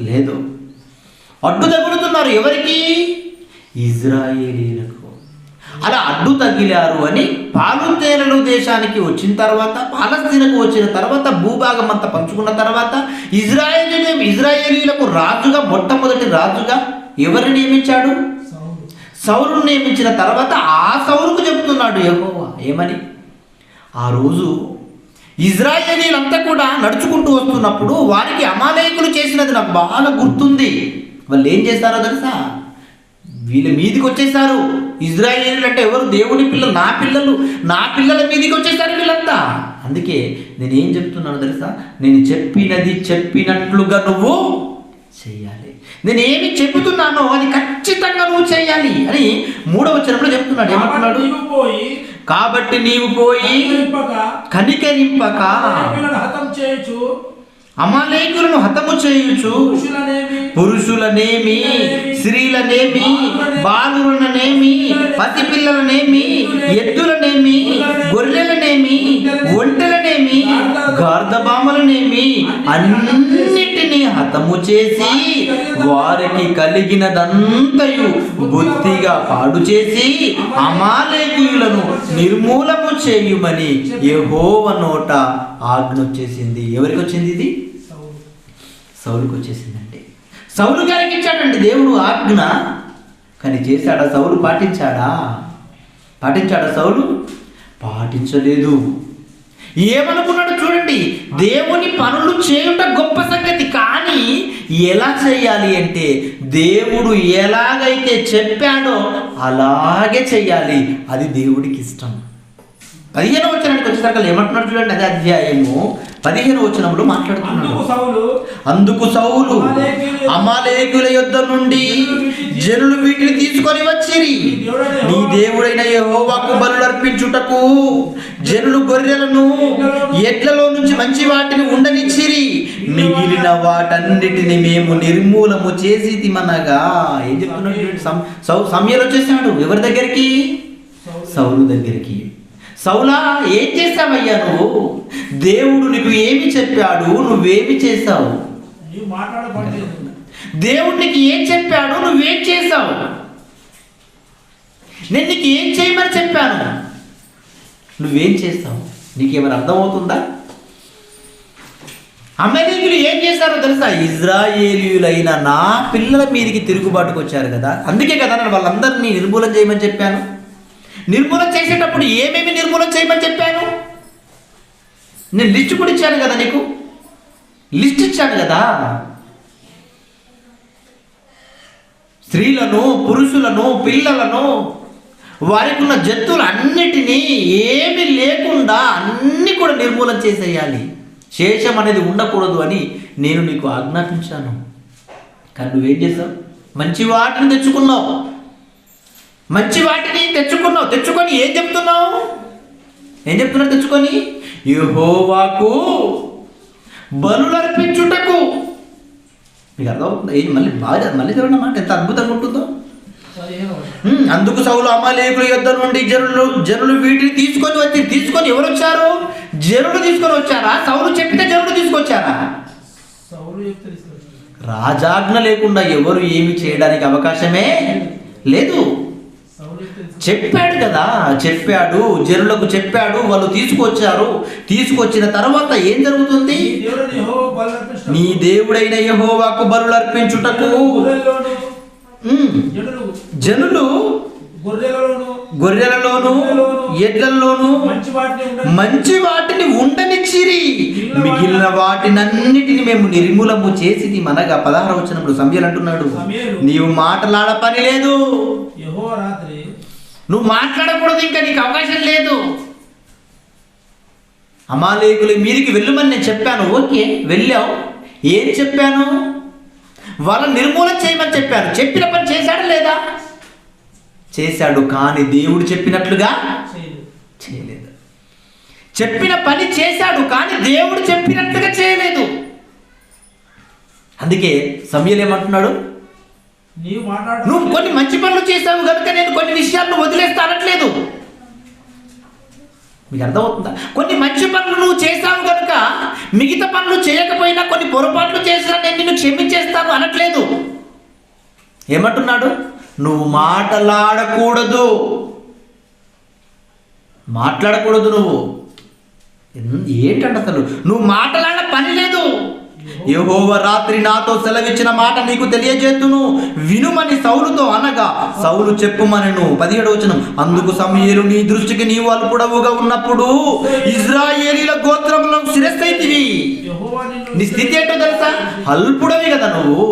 లేదు. అడ్డు తగులుతున్నారు. ఎవరికి? ఇజ్రాయేలీలకు. అలా అడ్డు తగిలారు అని పాలు తేనెలు దేశానికి వచ్చిన తర్వాత, పాలస్తీనకు వచ్చిన తర్వాత, భూభాగం అంతా పంచుకున్న తర్వాత ఇజ్రాయేలీలకు రాజుగా, మొట్టమొదటి రాజుగా ఎవరిని నియమించాడు? సౌలును నియమించిన తర్వాత ఆ సౌలుకు చెబుతున్నాడు యెహోవా ఏమని? ఆ రోజు ఇజ్రాయేలీలంతా కూడా నడుచుకుంటూ వస్తున్నప్పుడు వారికి అమాలేకులు చేసినది నాకు బాగా గుర్తుంది. వాళ్ళు ఏం చేస్తారో తెలుసా? వీళ్ళ మీదికి వచ్చేసారు. ఇజ్రాయేలీలు అంటే ఎవరు? దేవుని పిల్లలు, నా పిల్లల మీదికి వచ్చేసారు వీళ్ళంతా. అందుకే నేనేం చెప్తున్నాను తెలుసా? నేను చెప్పినది చెప్పినట్లుగా నువ్వు చెయ్యాలి. నేనేమి చెబుతున్నానో అది ఖచ్చితంగా నువ్వు చెయ్యాలి అని 3వ వచనంలో చెప్తున్నాడు. ఏమంటున్నాడు? కాబట్టి నీవు పోయి కనికరింపక అమాలేకులను హతము చేయుచు పురుషులనేమి, స్త్రీలనేమి, బాలురనేమి, పసిపిల్లలనేమి, ఎద్దులనేమి, గొర్రెలనేమి, ఒంటెలనేమి, గార్ధబామలనేమి అన్నిటినీ హతము చేసి వారికి కలిగినదంతయు బొత్తిగా పాడు చేసి అమాలేకీయులను నిర్మూలము చేయుమని యెహోవా నోట ఆజ్ఞ వచ్చేసింది. ఎవరికి వచ్చింది ఇది? సౌలుకు వచ్చేసిందండి. సౌలు గారికి ఇచ్చాడండి దేవుడు ఆజ్ఞ. కానీ చేశాడా సౌలు? పాటించాడా సౌలు? పాటించలేదు. ఏమనుకున్నాడు చూడండి, దేవుని పనులు చేయుట గొప్ప సంగతి, కానీ ఎలా చేయాలి అంటే దేవుడు ఎలాగైతే చెప్పాడో అలాగే చెయ్యాలి. అది దేవుడికి ఇష్టం. 15వ వచనానికి వచ్చేసరికి ఏమంటున్నాడు చూడండి, అదే అధ్యాయము 15వ వచనంలో మాట్లాడుతున్నాడు. అందుకు సౌలు అమాలేకుల యుద్ధ నుండి జనులు వీటిని తీసుకొని వచ్చిరి. నీ దేవుడైన యెహోవాకు బలులు అర్పించుటకు జనులు గొర్రెలను, ఎడ్లలో నుంచి మంచి వాటిని ఉండనిచ్చిరి. మిగిలిన వాటన్నిటిని మేము నిర్మూలము చేసి తిమనగా. ఏం చెప్తున్నాడు? సమయలు వచ్చేసాడు. ఎవరి దగ్గరికి? సౌలు దగ్గరికి. సౌలా, ఏం చేసావయ్యా నువ్వు? దేవుడు నీకు ఏమి చెప్పాడు, నువ్వేమి చేసావు? దేవుడు నీకు ఏం చెప్పాడు, నువ్వేం చేసావు? నేను నీకు ఏం చేయమని చెప్పాను, నువ్వేం చేస్తావు? నీకేమైనా అర్థమవుతుందా? అమాలేకీయులు ఏం చేశారో తెలుసా? ఇజ్రాయేలీయులైన నా పిల్లల మీదకి తిరుగుబాటుకు వచ్చారు కదా, అందుకే కదా నేను వాళ్ళందరినీ నిర్మూలన చేయమని చెప్పాను. నిర్మూలన చేసేటప్పుడు ఏమేమి నిర్మూలన చేయమని చెప్పాను? నేను లిస్ట్ కూడా ఇచ్చాను కదా, నీకు లిస్ట్ ఇచ్చాను కదా. స్త్రీలను, పురుషులను, పిల్లలను, వారికి ఉన్న జంతువులు అన్నిటినీ ఏమి లేకుండా అన్నీ కూడా నిర్మూలన చేసేయాలి. శేషం అనేది ఉండకూడదు అని నేను నీకు ఆజ్ఞాపించాను. కానీ నువ్వేం చేసావు? మంచి వాటిని తెచ్చుకున్నావు. తెచ్చుకొని ఏం చెప్తున్నావు? తెచ్చుకొని యెహోవాకు బలులు అర్పించుటకు. మీకు అర్థమవుతుంది? మళ్ళీ చూడండి మాట ఎంత అద్భుతంగా ఉంటుందో. అందుకు సౌలు అమాలేకుల యుద్ధ నుండి జనులు వీటిని తీసుకొని ఎవరు వచ్చారు? జనులు తీసుకొని వచ్చారా? సౌలు చెప్పితే జనులు తీసుకొచ్చారా? రాజాజ్ఞ లేకుండా ఎవరు ఏమి చేయడానికి అవకాశమే లేదు. చెప్పాడు కదా, జనులకు చెప్పాడు, వాళ్ళు తీసుకొచ్చిన తర్వాత ఏం జరుగుతుంది? నీ దేవుడైన యెహోవాకు బలులు అర్పించుటకు జనులు గొర్రెలలోను, ఎడ్లలోను మంచి వాటిని ఉండనిచ్చిరి. మిగిలిన వాటినన్నిటిని మేము నిర్మూలము చేసి మనగా. 16వ వచనంలో సమయలు అంటున్నాడు, నీవు మాట్లాడ పని లేదు, నువ్వు మాట్లాడకూడదు, ఇంకా నీకు అవకాశం లేదు. అమాలేకుల మీదికి వెళ్ళమని నేను చెప్పాను, ఓకే వెళ్ళావు. ఏం చెప్పాను? వాళ్ళని నిర్మూలన చేయమని చెప్పాను. చెప్పిన పని చేశాడా లేదా? చేశాడు, కానీ దేవుడు చెప్పినట్లుగా చేయలేదు. చెప్పిన పని చేశాడు, కానీ దేవుడు చెప్పినట్లుగా చేయలేదు. అందుకే సమూయేలు ఏమంటున్నాడు, నువ్వు కొన్ని మంచి పనులు చేశావు కనుక నేను కొన్ని విషయాలను వదిలేస్తా అనట్లేదు. మీకు అర్థమవుతుందా? కొన్ని మంచి పనులు నువ్వు చేశావు కనుక మిగతా పనులు చేయకపోయినా కొన్ని పొరపాట్లు చేసినా నేను నిన్ను క్షమించేస్తాను అనట్లేదు. ఏమంటున్నాడు? నువ్వు మాట్లాడకూడదు. నువ్వు ఏంటంటే అసలు నువ్వు మాట్లాడ పని లేదు. యెహోవా రాత్రి నాతో సెలవిచ్చిన మాట నీకు తెలియజేతును, వినుమని సౌలుతో అనగా సౌలు చెప్పుమనెను. 17వ వచనం, అందుకు సమూయేలు, నీ దృష్టికి నీవు అల్పుడవుగా ఉన్నప్పుడు ఇశ్రాయేలీల గోత్రములో శిరస్సైతివి. నీ స్థితి ఏంటో తెలుసా? అల్పుడవి కదా నువ్వు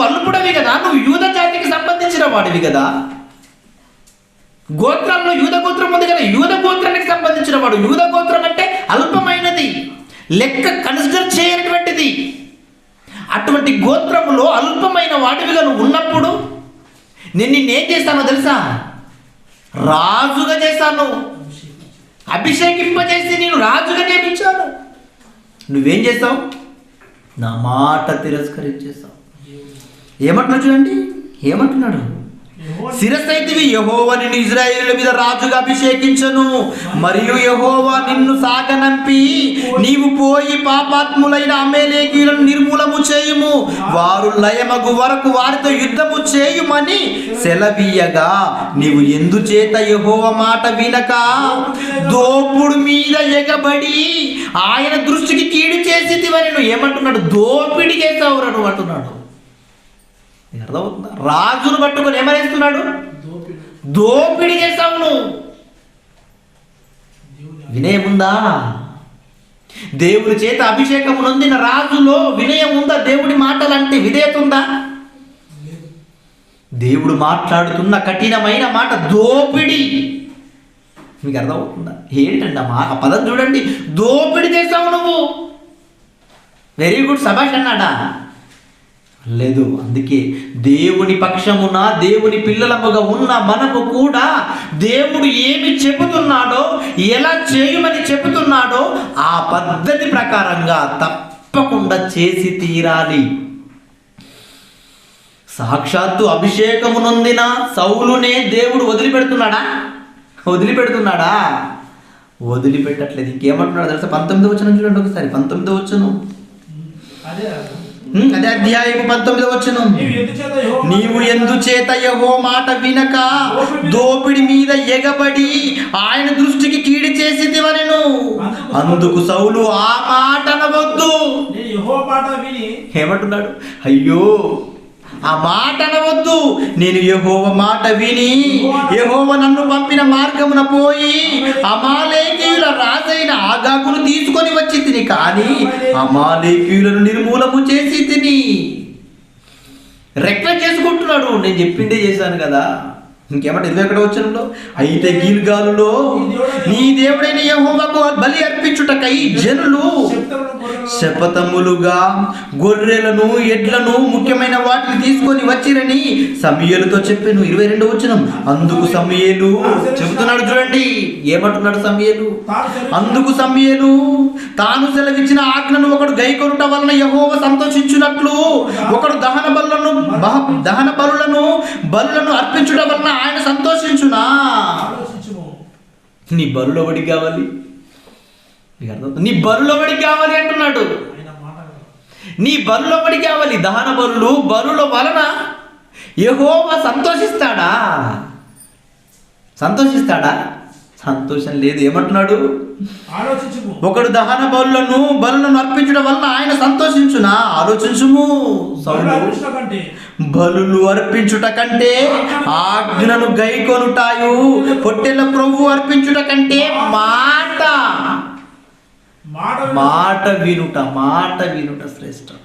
అల్పుడవి కదా, నువ్వు యూద జాతికి సంబంధించిన వాడివి కదా. గోత్రంలో యూద గోత్రం ఉంది కదా, యూద గోత్రానికి సంబంధించిన వాడు. యూద గోత్రం అంటే అల్పమైనది, లెక్క కన్సిడర్ చేయనటువంటిది. అటువంటి గోత్రములో అల్పమైన వాటివిగా నువ్వు ఉన్నప్పుడు నేను నిన్నేం చేస్తానో తెలుసా? రాజుగా చేశాను, అభిషేకింపజేసి నేను రాజుగా నియమించాను. నువ్వేం చేస్తావు? నా మాట తిరస్కరించేస్తావు. ఏమంటున్నాడు చూడండి, ఏమంటున్నాడు? శిరస్సైతివి, యెహోవా నిన్ను ఇశ్రాయేలుల మీద రాజుగా అభిషేకించను, మరియు యెహోవా నిన్ను సాగనంపి నీవు పోయి పాపాత్ములైన అమలేకీయులను నిర్మూలము చేయుము, వారు లయమగు వరకు వారితో యుద్ధము చేయుమని సెలవీయగా నీవు ఎందుచేత యెహోవా మాట వినక దోపుడు మీద ఎగబడి ఆయన దృష్టికి కీడు చేసితివని. నువ్వు ఏమంటున్నాడు? దోపిడి చేసావురా నువ్వు అంటున్నాడు. అర్థమవుతుందా? రాజును పట్టుకొని ఏమనేస్తున్నాడు? దోపిడి చేస్తావు నువ్వు. వినయం ఉందా? దేవుని చేత అభిషేకం నొందిన రాజులో వినయం ఉందా? దేవుడి మాటలంటే విధేయత ఉందా? దేవుడు మాట్లాడుతున్న కఠినమైన మాట దోపిడి. మీకు అర్థమవుతుందా? ఏంటండి ఆ పదం చూడండి, దోపిడి చేస్తావు నువ్వు. వెరీ గుడ్, సభాష్ అన్నాడా? లేదు. అందుకే దేవుని పక్షమున దేవుని పిల్లలముగా ఉన్న మనకు కూడా దేవుడు ఏమి చెబుతున్నాడో, ఎలా చేయమని చెబుతున్నాడో ఆ పద్ధతి ప్రకారంగా తప్పకుండా చేసి తీరాలి. సాక్షాత్తు అభిషేకము నొందిన సౌలునే దేవుడు వదిలిపెడుతున్నాడా? వదిలిపెట్టట్లేదు. ఇంకేమంటున్నాడు తెలుసా? 19వ వచనం చూడండి ఒకసారి. 19వ వచనం, అదే అధ్యాయం 19వ వచనం, నీవు ఎందుచేత యెహోవా మాట వినక దోపిడి మీద ఎగబడి ఆయన దృష్టికి కీడు చేసితివనెను. అందుకు సౌలు ఆ మాట అనవద్దు. ఏమంటున్నాడు? అయ్యో, ఆ మాట అనవద్దు. నేను యెహోవా మాట విని యెహోవా నన్ను పంపిన మార్గమున పోయి అమాలేకీయుల రాజైన ఆగాగును తీసుకొని వచ్చి తిని, కానీ అమాలేకీయులను నిర్మూలము చేసి తిని. రెక్లెక్ట్ చేసుకుంటున్నాడు, నేను చెప్పిందే చేశాను కదా. ఇంకేమంటే 21వ వచనంలో, అయితే గిల్గాలులో నీ దేవుడైన యెహోవాకు బలి అర్పించుటకై జనులు శపథములుగా గొర్రెలను ఎడ్లను ముఖ్యమైన వాటిని తీసుకొని వచ్చిరని సమూయేలుతో చెప్పాను. 22వ వచనం, అందుకు సమూయేలు చెబుతున్నాడు చూడండి, ఏమంటున్నాడు సమూయేలు? అందుకు సమూయేలు తాను సెలవిచ్చిన ఆజ్ఞను ఒకడు గైకొనుట వలన యెహోవా సంతోషించున్నట్లు ఒకడు దహన బలులను అర్పించుట వలన ఆయన సంతోషించునా? నీ బలులో ఒకటి కావాలి, నీ బలులో ఒకటి కావాలి అంటున్నాడు. నీ బలులో ఒకటి కావాలి. దహన బలుల వలన యెహోవా సంతోషిస్తాడా? సంతోషం లేదు. ఏమంటున్నాడు? ఒకడు దహన బలులను అర్పించడం వలన ఆయన సంతోషించునా? ఆలోచించుము. బలులు అర్పించుట కంటే ఆజ్ఞను గైకొనుటాయు పొట్టెల ప్రభు అర్పించుట కంటే మాట వినుట శ్రేష్టం.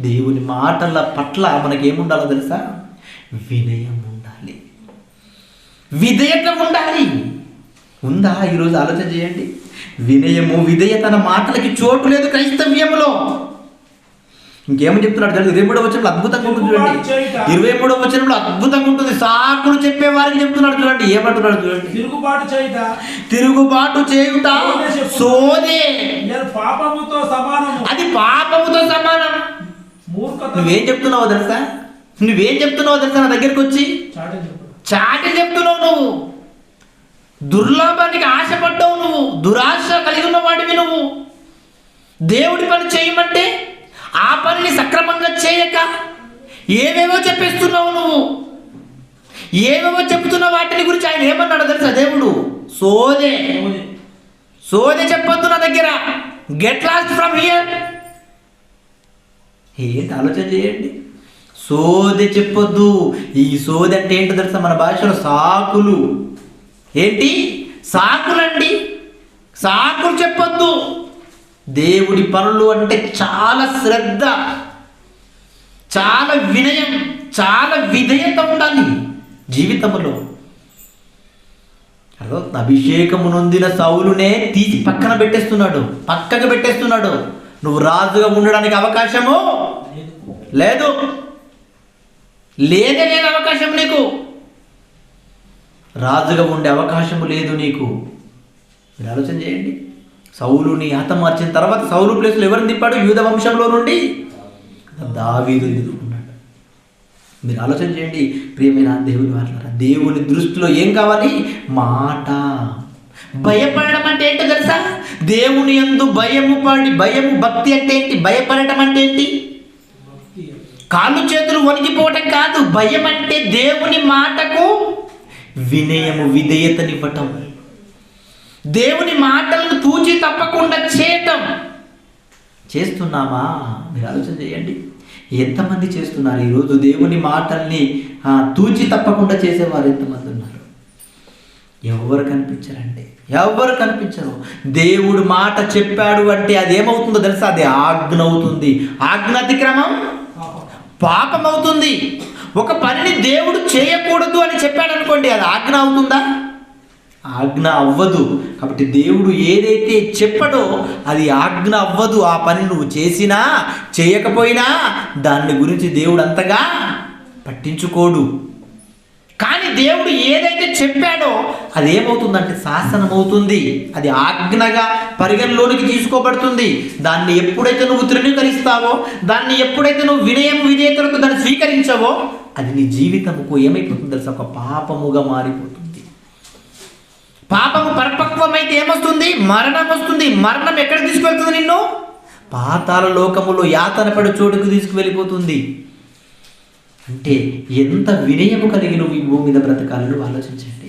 దేవుని మాటల పట్ల మనకేముండాలో తెలుసా? వినయం ఉండాలి, విధేయత ఉండాలి. ఉందా? ఈరోజు ఆలోచన చేయండి. వినయము, విధేయత అన్న మాటలకి చోటు లేదు క్రైస్తవ్యంలో. ఇంకేమని చెప్తున్నాడు తెలుసు? 23వ వచనంలో అద్భుతంగా ఉంటుంది చూడండి. 23వ వచనంలో అద్భుతంగా ఉంటుంది. సాకులు చెప్పే వారికి చెప్తున్నాడు చూడండి. ఏమంటున్నాడు చూడండి? తిరుగుబాటు చేయుట సోదే, పాపముతో సమానం. అది పాపముతో సమానం. నువ్వేం చెప్తున్నావో తెలుసా? నా దగ్గరికి వచ్చి చాటి చెప్తున్నావు. నువ్వు దుర్లాభానికి ఆశపడ్డావు. నువ్వు దురాశ కలిగి ఉన్న వాడివి. నువ్వు దేవుడి పని చేయమంటే ఆ పనిని సక్రమంగా చేయక ఏవేవో చెప్పేస్తున్నావు. నువ్వు ఏవేవో చెప్తున్న వాటిని గురించి ఆయన ఏమన్నాడు తెలుసా? దేవుడు సోదే చెప్పొద్దు నా దగ్గర. Get lost from here. ఏంటి ఆలోచన చేయండి. సోది చెప్పొద్దు. ఈ సోది అంటే ఏంటో తెలుసా? మన భాషలో సాకులు. ఏంటి సాకులండి? సాకులు చెప్పొద్దు. దేవుడి పనులు అంటే చాలా శ్రద్ధ, చాలా వినయం, చాలా విధేయత ఉండాలి జీవితంలో. అభిషేకము నొందిన సౌలునే తీసి పక్కకు పెట్టేస్తున్నాడు. నువ్వు రాజుగా ఉండడానికి అవకాశము లేదు. లేదే లేదు అవకాశం నీకు. రాజుగా ఉండే అవకాశము లేదు నీకు. మీరు ఆలోచన చేయండి. సౌలుని హతమార్చిన తర్వాత సౌలు ప్లేస్లో ఎవరిని తిప్పాడు? యూద వంశంలో నుండి దావీదుని తిప్పుకున్నాడు. మీరు ఆలోచన చేయండి ప్రియమైన దేవుని వారలారా. దేవుని దృష్టిలో ఏం కావాలి? మాట. భయపడడం అంటే ఏంటో తెలుసా? దేవుని యందు భయము, భక్తి అంటే ఏంటి? భయపడటం అంటే ఏంటి? కాళ్ళు చేతులు వణికిపోవటం కాదు. భయం అంటే దేవుని మాటకు వినయము, విధేయతనివ్వటం, దేవుని మాటలను తూచి తప్పకుండా చేయటం. చేస్తున్నామా? మీరు ఆలోచన చేయండి. ఎంతమంది చేస్తున్నారు ఈరోజు దేవుని మాటల్ని తూచి తప్పకుండా చేసేవారు? ఎంతమంది ఉన్నారు? ఎవరు కనిపించరు. దేవుడు మాట చెప్పాడు అంటే అది ఏమవుతుందో తెలుసా? అది ఆజ్ఞ అవుతుంది. ఆజ్ఞ అతిక్రమం పాపం అవుతుంది. ఒక పనిని దేవుడు చేయకూడదు అని చెప్పాడు అనుకోండి, అది ఆజ్ఞ అవుతుందా? ఆజ్ఞ అవ్వదు. కాబట్టి దేవుడు ఏదైతే చెప్పడో అది ఆజ్ఞ అవ్వదు. ఆ పని నువ్వు చేసినా చేయకపోయినా దాన్ని గురించి దేవుడు అంతగా పట్టించుకోడు. కానీ దేవుడు ఏదైతే చెప్పాడో అది ఏమవుతుందంటే శాసనం అవుతుంది. అది ఆజ్ఞగా పరిగణలోనికి తీసుకోబడుతుంది. దాన్ని ఎప్పుడైతే నువ్వు తృణీకరిస్తావో, దాన్ని ఎప్పుడైతే నువ్వు వినయం, విధేయతలతో దాన్ని స్వీకరించవో, అది నీ జీవితంకు ఏమైపోతుంది తెలుసా? ఒక పాపముగా మారిపోతుంది. పాపము పరిపక్వమైతే ఏమొస్తుంది? మరణం వస్తుంది. మరణం ఎక్కడ తీసుకువెళ్తుంది? నిన్ను పాతాళ లోకములో యాతన పడి చోటుకు తీసుకువెళ్ళిపోతుంది. అంటే ఎంత వినయము కలిగి నువ్వు ఈ భూమి మీద బ్రతకాలి నువ్వు ఆలోచించండి.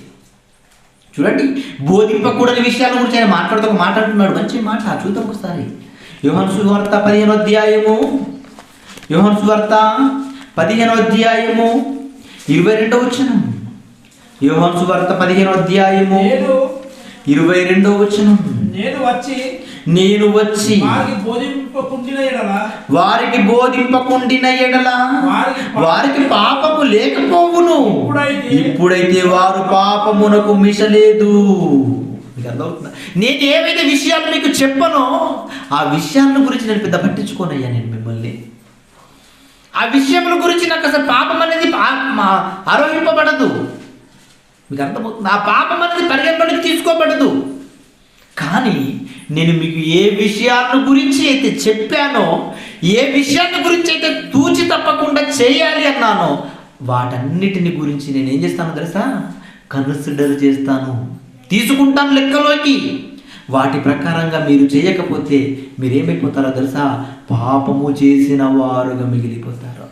చూడండి, బోధింపకూడని విషయాల గురించి ఆయన మాట్లాడుతున్నాడు. మంచి మాట చూద్దాం ఒకసారి. యోహాను సువార్త 15వ అధ్యాయము 22వ వచనం. యోహాను సువార్త 15వ అధ్యాయము 22వ వచనం. నేను వచ్చి వారికి బోధింపకుండిన ఎడల వారికి పాపము లేకపోవును. ఇప్పుడైతే వారు పాపమునకు మిషలేదు. నేను ఏవైతే విషయాలు మీకు చెప్పనో ఆ విషయాల గురించి నేను పెద్ద పట్టించుకోనయ్యా. నేను మిమ్మల్ని ఆ విషయముల గురించి నాకు అసలు పాపం అనేది ఆరోహింపబడదు. మీకు అర్థమవుతుంది? ఆ పాపం అనేది పరిగణలోకి తీసుకోబడదు. కానీ నేను మీకు ఏ విషయాల గురించి అయితే చెప్పానో, ఏ విషయాన్ని గురించి అయితే తూచి తప్పకుండా చేయాలి అన్నానో, వాటన్నిటిని గురించి నేను ఏం చేస్తానో తెలుసా? కన్సిడర్ చేస్తాను, తీసుకుంటాను లెక్కలోకి. వాటి ప్రకారంగా మీరు చేయకపోతే మీరేమైపోతారో తెలుసా? పాపము చేసిన వారుగా మిగిలిపోతారు.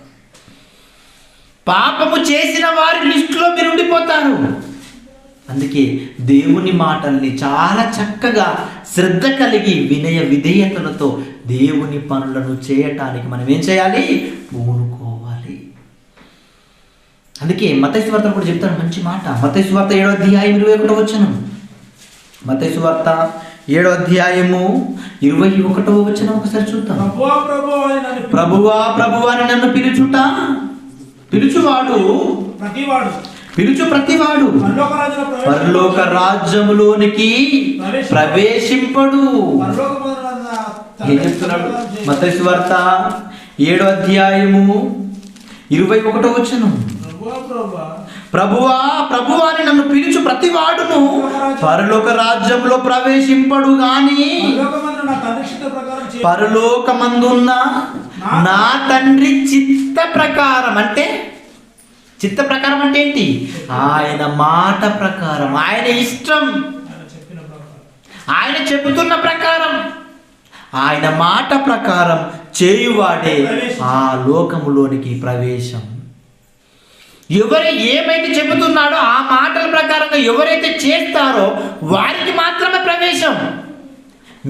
పాపము చేసిన వారి లిస్టులో మీరు ఉండిపోతారు. అందుకే దేవుని మాటల్ని చాలా చక్కగా శ్రద్ధ కలిగి వినయ విధేయతలతో దేవుని పనులను చేయటానికి మనం ఏం చేయాలి? పూనుకోవాలి. అందుకే మత్తయి సువార్త కూడా చెప్తాను మంచి మాట. మత్తయి సువార్త 7వ అధ్యాయం 21వ వచనం. మత్తయి సువార్త 7వ అధ్యాయము 21వ వచనం ఒకసారి చూద్దాం. ప్రభువా ప్రభువా అని నన్ను పిలుచువాడు ప్రతివాడు పరలోక రాజ్యములోనికి ప్రవేశింపడు. ఏం చెప్తున్నాడు? మత్తయి సువార్త 7వ అధ్యాయము 21వ వచనం. ప్రభువా ప్రభువా ప్రభువా ప్రభువా అని నన్ను పిలుచు ప్రతివాడును పరలోక రాజ్యంలో ప్రవేశింపడు గాని పరలోకమందు నా తండ్రి చిత్త ప్రకారం చేయ పరలోకమందున్న నా తండ్రి చిత్త ప్రకారం. అంటే చిత్త ప్రకారం అంటే ఏంటి? ఆయన మాట ప్రకారం, ఆయన ఇష్టం, ఆయన చెప్పిన ప్రకారం, ఆయన చెబుతున్న ప్రకారం, ఆయన మాట ప్రకారం చేయువాడే ఆ లోకములోనికి ప్రవేశం. ఎవరు ఏమైతే చెబుతున్నాడో ఆ మాటల ప్రకారంగా ఎవరైతే చేస్తారో వారికి మాత్రమే ప్రవేశం.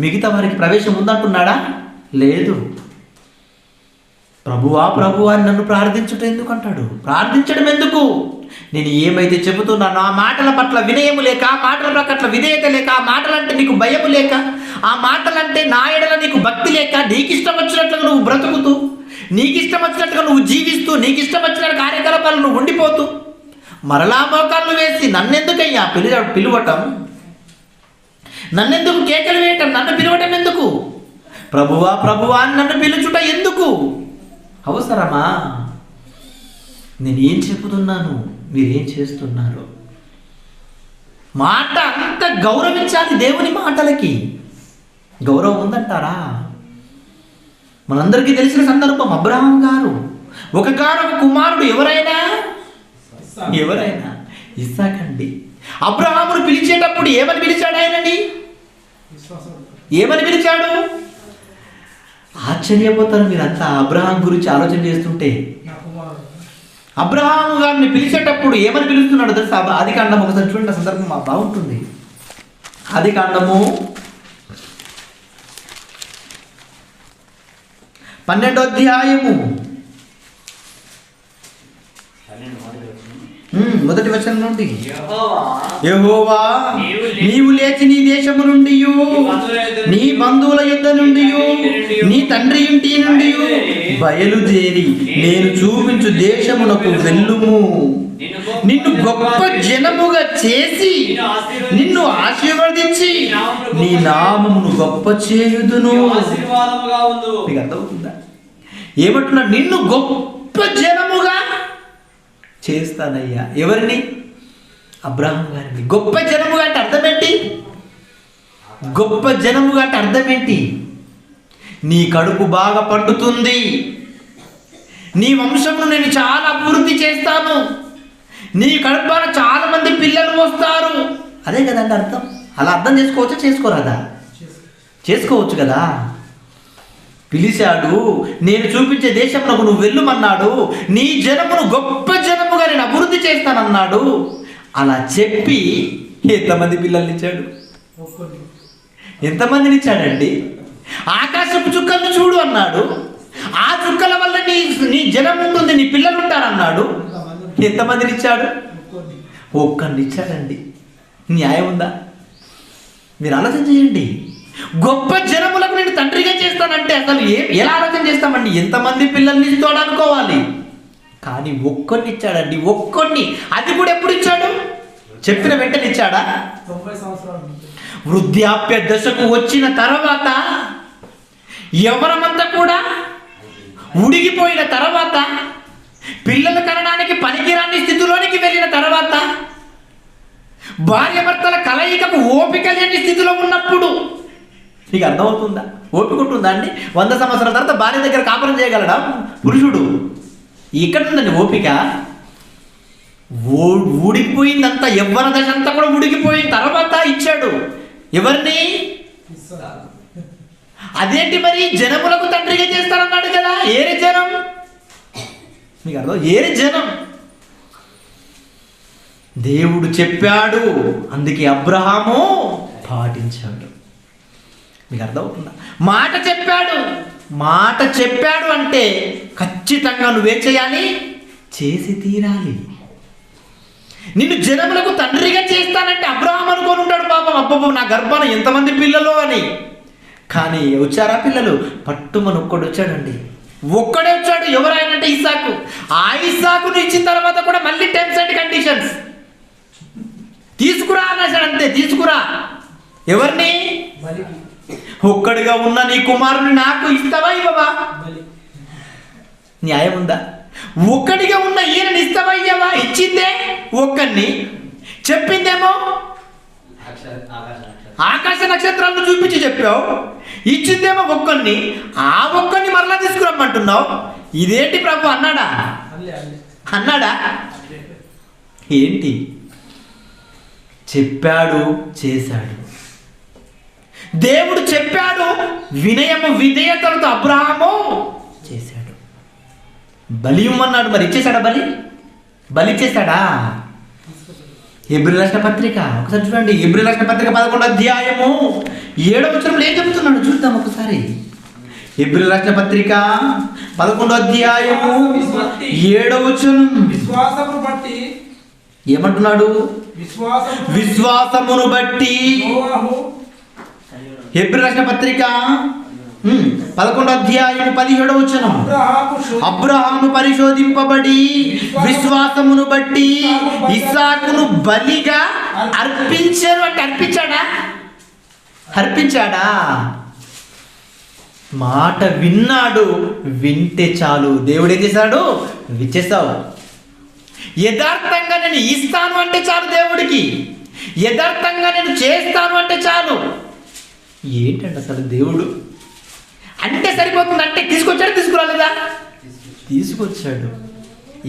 మిగతా వారికి ప్రవేశం ఉందంటున్నాడా? లేదు. ప్రభువా ప్రభువా అని నన్ను ప్రార్థించటం ఎందుకు అంటాడు? ప్రార్థించడం ఎందుకు? నేను ఏమైతే చెబుతున్నానో ఆ మాటల పట్ల వినయము లేక, ఆ మాటల పట్ల విధేయత లేక, ఆ మాటలంటే నీకు భయము లేక, ఆ మాటలంటే నా ఎడల నీకు భక్తి లేక, నీకు ఇష్టం వచ్చినట్లుగా నువ్వు బ్రతుకుతూ, నీకు ఇష్టం వచ్చినట్టుగా నువ్వు జీవిస్తూ, నీకు ఇష్టం వచ్చిన కార్యకలాపాలు నువ్వు ఉండిపోతూ, మరలా మోకాళ్ళు వేసి నన్నెందుకయ్యా పిలువటం, నన్నెందుకు కేకలు వేయటం, నన్ను పిలవటం ఎందుకు? ప్రభువా ప్రభువా అని నన్ను పిలుచుట ఎందుకు? అవసరమా? నేనేం చెబుతున్నాను, మీరేం చేస్తున్నారు? మాట అంత గౌరవించాలి. దేవుని మాటలకి గౌరవం ఉందంటారా? మనందరికీ తెలిసిన సందర్భం, అబ్రహాం గారు ఒకగానొక కుమారుడు ఎవరైనా ఇస్సాకండి. అబ్రహామును పిలిచేటప్పుడు ఏమని పిలిచాడు? ఆయనని ఏమని పిలిచాడు? ఆశ్చర్యపోతారు మీరంతా అబ్రహాం గురించి ఆలోచన చేస్తుంటే. నా కుమారుడు అబ్రహాము గారిని పిలిచేటప్పుడు ఏమని పిలుస్తున్నాడు తెలుసా? ఆదికాండం ఒకసారి చూడండి, సందర్భం బాగుంటుంది. ఆదికాండము 12వ అధ్యాయము 1వ వచనం నుండి. యెహోవా నీవు లేచి నీ దేశము నుండి, నీ బంధువుల యుద్ధ నుండి, నీ తండ్రి ఇంటి నుండి బయలుదేరి నేను చూపించు దేశమునకు వెళ్ళుము. నిన్ను గొప్ప జనముగా చేసి నిన్ను ఆశీర్వదించి నీ నామమును గొప్ప చేయుదును. మీకు అర్థమవుతుందా? ఏమంటున్నా? నిన్ను గొప్ప జనముగా చేస్తానయ్యా. ఎవరిని? అబ్రహాం గారిని. గొప్ప జనముగా అంటే అర్థం ఏంటి? గొప్ప జనముగా అంటే అర్థం ఏంటి? నీ కడుపు బాగా పండుతుంది, నీ వంశమును నేను చాలా అభివృద్ధి చేస్తాను, నీ కడుపున చాలా మంది పిల్లలు వస్తారు. అదే కదండి అర్థం. అలా అర్థం చేసుకోవచ్చా? చేసుకోరాదా? చేసుకోవచ్చు కదా. పిలిచాడు, నేను చూపించే దేశంలో నువ్వు వెళ్ళుమన్నాడు, నీ జనమును గొప్ప జనముగా నేను అభివృద్ధి చేస్తానన్నాడు. అలా చెప్పి ఎంతమంది పిల్లల్ని ఇచ్చాడు? ఎంతమందిని ఇచ్చాడండి? ఆకాశపు చుక్కలను చూడు అన్నాడు. ఆ చుక్కల వల్ల నీ జనం ఉంటుంది, నీ పిల్లలు ఉంటారన్నాడు. ఎంతమందిని ఇచ్చాడు? ఒక్కరిని ఇచ్చాడండి. న్యాయం ఉందా? మీరు ఆలోచన చేయండి. గొప్ప జనములకు నేను తండ్రిగా చేస్తానంటే అసలు ఎలా ఆలోచన చేస్తామండి? ఎంతమంది పిల్లల్ని ఇస్తాడు అనుకోవాలి. కానీ ఒక్కడిని ఇచ్చాడండి, ఒక్కడిని. అది కూడా ఎప్పుడు ఇచ్చాడు? చెప్పిన వెంటనే ఇచ్చాడా? 90 సంవత్సరాలు వృద్ధాప్య దశకు వచ్చిన తర్వాత, యవ్వనమంతా కూడా ఉడిగిపోయిన తర్వాత, పిల్లల కనడానికి పనికిరాని స్థితిలోనికి వెళ్ళిన తర్వాత, భార్యాభర్తల కలయికకు ఓపిక లేని స్థితిలో ఉన్నప్పుడు, నీకు అర్థమవుతుందా? ఓపిక ఉంటుందా అండి? 100 సంవత్సరాల తర్వాత భార్య దగ్గర కాపురం చేయగలడా పురుషుడు? ఇక్కడ ఉందండి ఓపిక. ఊడిపోయిందంతా, యవ్వన దశ అంతా కూడా ఉడికిపోయిన తర్వాత ఇచ్చాడు. ఎవరిని? అదేంటి మరి? జనములకు తండ్రిగా చేస్తారన్నాడు కదా. ఏరి జనం? మీకు అర్థం? ఏరి జనం. దేవుడు చెప్పాడు, అందుకే అబ్రహాము పాటించాడు. మీకు అర్థమవుతుందా? మాట చెప్పాడు. మాట చెప్పాడు అంటే ఖచ్చితంగా నువ్వేం చేయాలి? చేసి తీరాలి. నిన్ను జనములకు తండ్రిగా చేస్తానంటే అబ్రహాం అనుకొని ఉంటాడు పాపం. అబ్బబ్బో నా గర్భాన ఎంతమంది పిల్లలు అని. కానీ వచ్చారా పిల్లలు? పట్టుమని ఒక్కడు వచ్చాడండి. ఒక్కడే వచ్చాడు. ఎవరైనంటే ఇస్సాకు. ఆ ఇస్సాకును ఇచ్చిన తర్వాత కూడా మళ్ళీ టర్మ్స్ అండ్ కండిషన్స్ తీసుకురా అన్నాడు. అంతే, తీసుకురా. ఎవరిని? ఒక్కడిగా ఉన్న నీ కుమారుని నాకు ఇస్తావా ఇవ్వవా? న్యాయం ఉందా? ఒక్కడిగా ఉన్న ఈయనని ఇస్తావయ్యావా? ఇచ్చిందే ఒక్కడిని, చెప్పిందేమో ఆకాశ నక్షత్రాలను చూపించి చెప్పావు. ఇచ్చిందేమో ఒక్కడిని, ఆ ఒక్కడిని మరలా తీసుకురమ్మంటున్నావు. ఇదేంటి ప్రభు అన్నాడా? అన్నాడా? ఏంటి చెప్పాడు, చేశాడు. దేవుడు చెప్పాడు, వినయము విధేయతలతో అబ్రహాము చేశాడు. బలి ఇమ్మన్నాడు, మరి ఇచ్చేశాడా? బలి ఇచ్చేశాడా? హెబ్రీ రాసిన పత్రిక ఒకసారి చూడండి. హెబ్రీ రాసిన పత్రిక 11వ అధ్యాయము 7వ వచనంలో ఏం చెప్తున్నాడు చూద్దాం ఒకసారి. హెబ్రీ రాసిన పత్రిక 11వ అధ్యాయము 7వ వచనం. విశ్వాసమును బట్టి ఏమంటున్నాడు? విశ్వాసమును బట్టి. హెబ్రీ రాసిన పత్రిక 11వ అధ్యాయము 17వ వచనం. అబ్రహాము పరిశోధింపబడి విశ్వాసమును బట్టి ఇస్సాకును బలిగా అర్పించారు. అంటే అర్పించాడా? మాట విన్నాడు. వింటే చాలు. దేవుడు ఏం చేశాడు? విచ్చేసావు. యథార్థంగా నేను ఇస్తాను అంటే చాలు దేవుడికి. యథార్థంగా నేను చేస్తాను అంటే చాలు. ఏంటంటే అసలు దేవుడు అంటే సరిపోతుంది. అంటే తీసుకొచ్చాడు, తీసుకురాలేదా? తీసుకొచ్చాడు.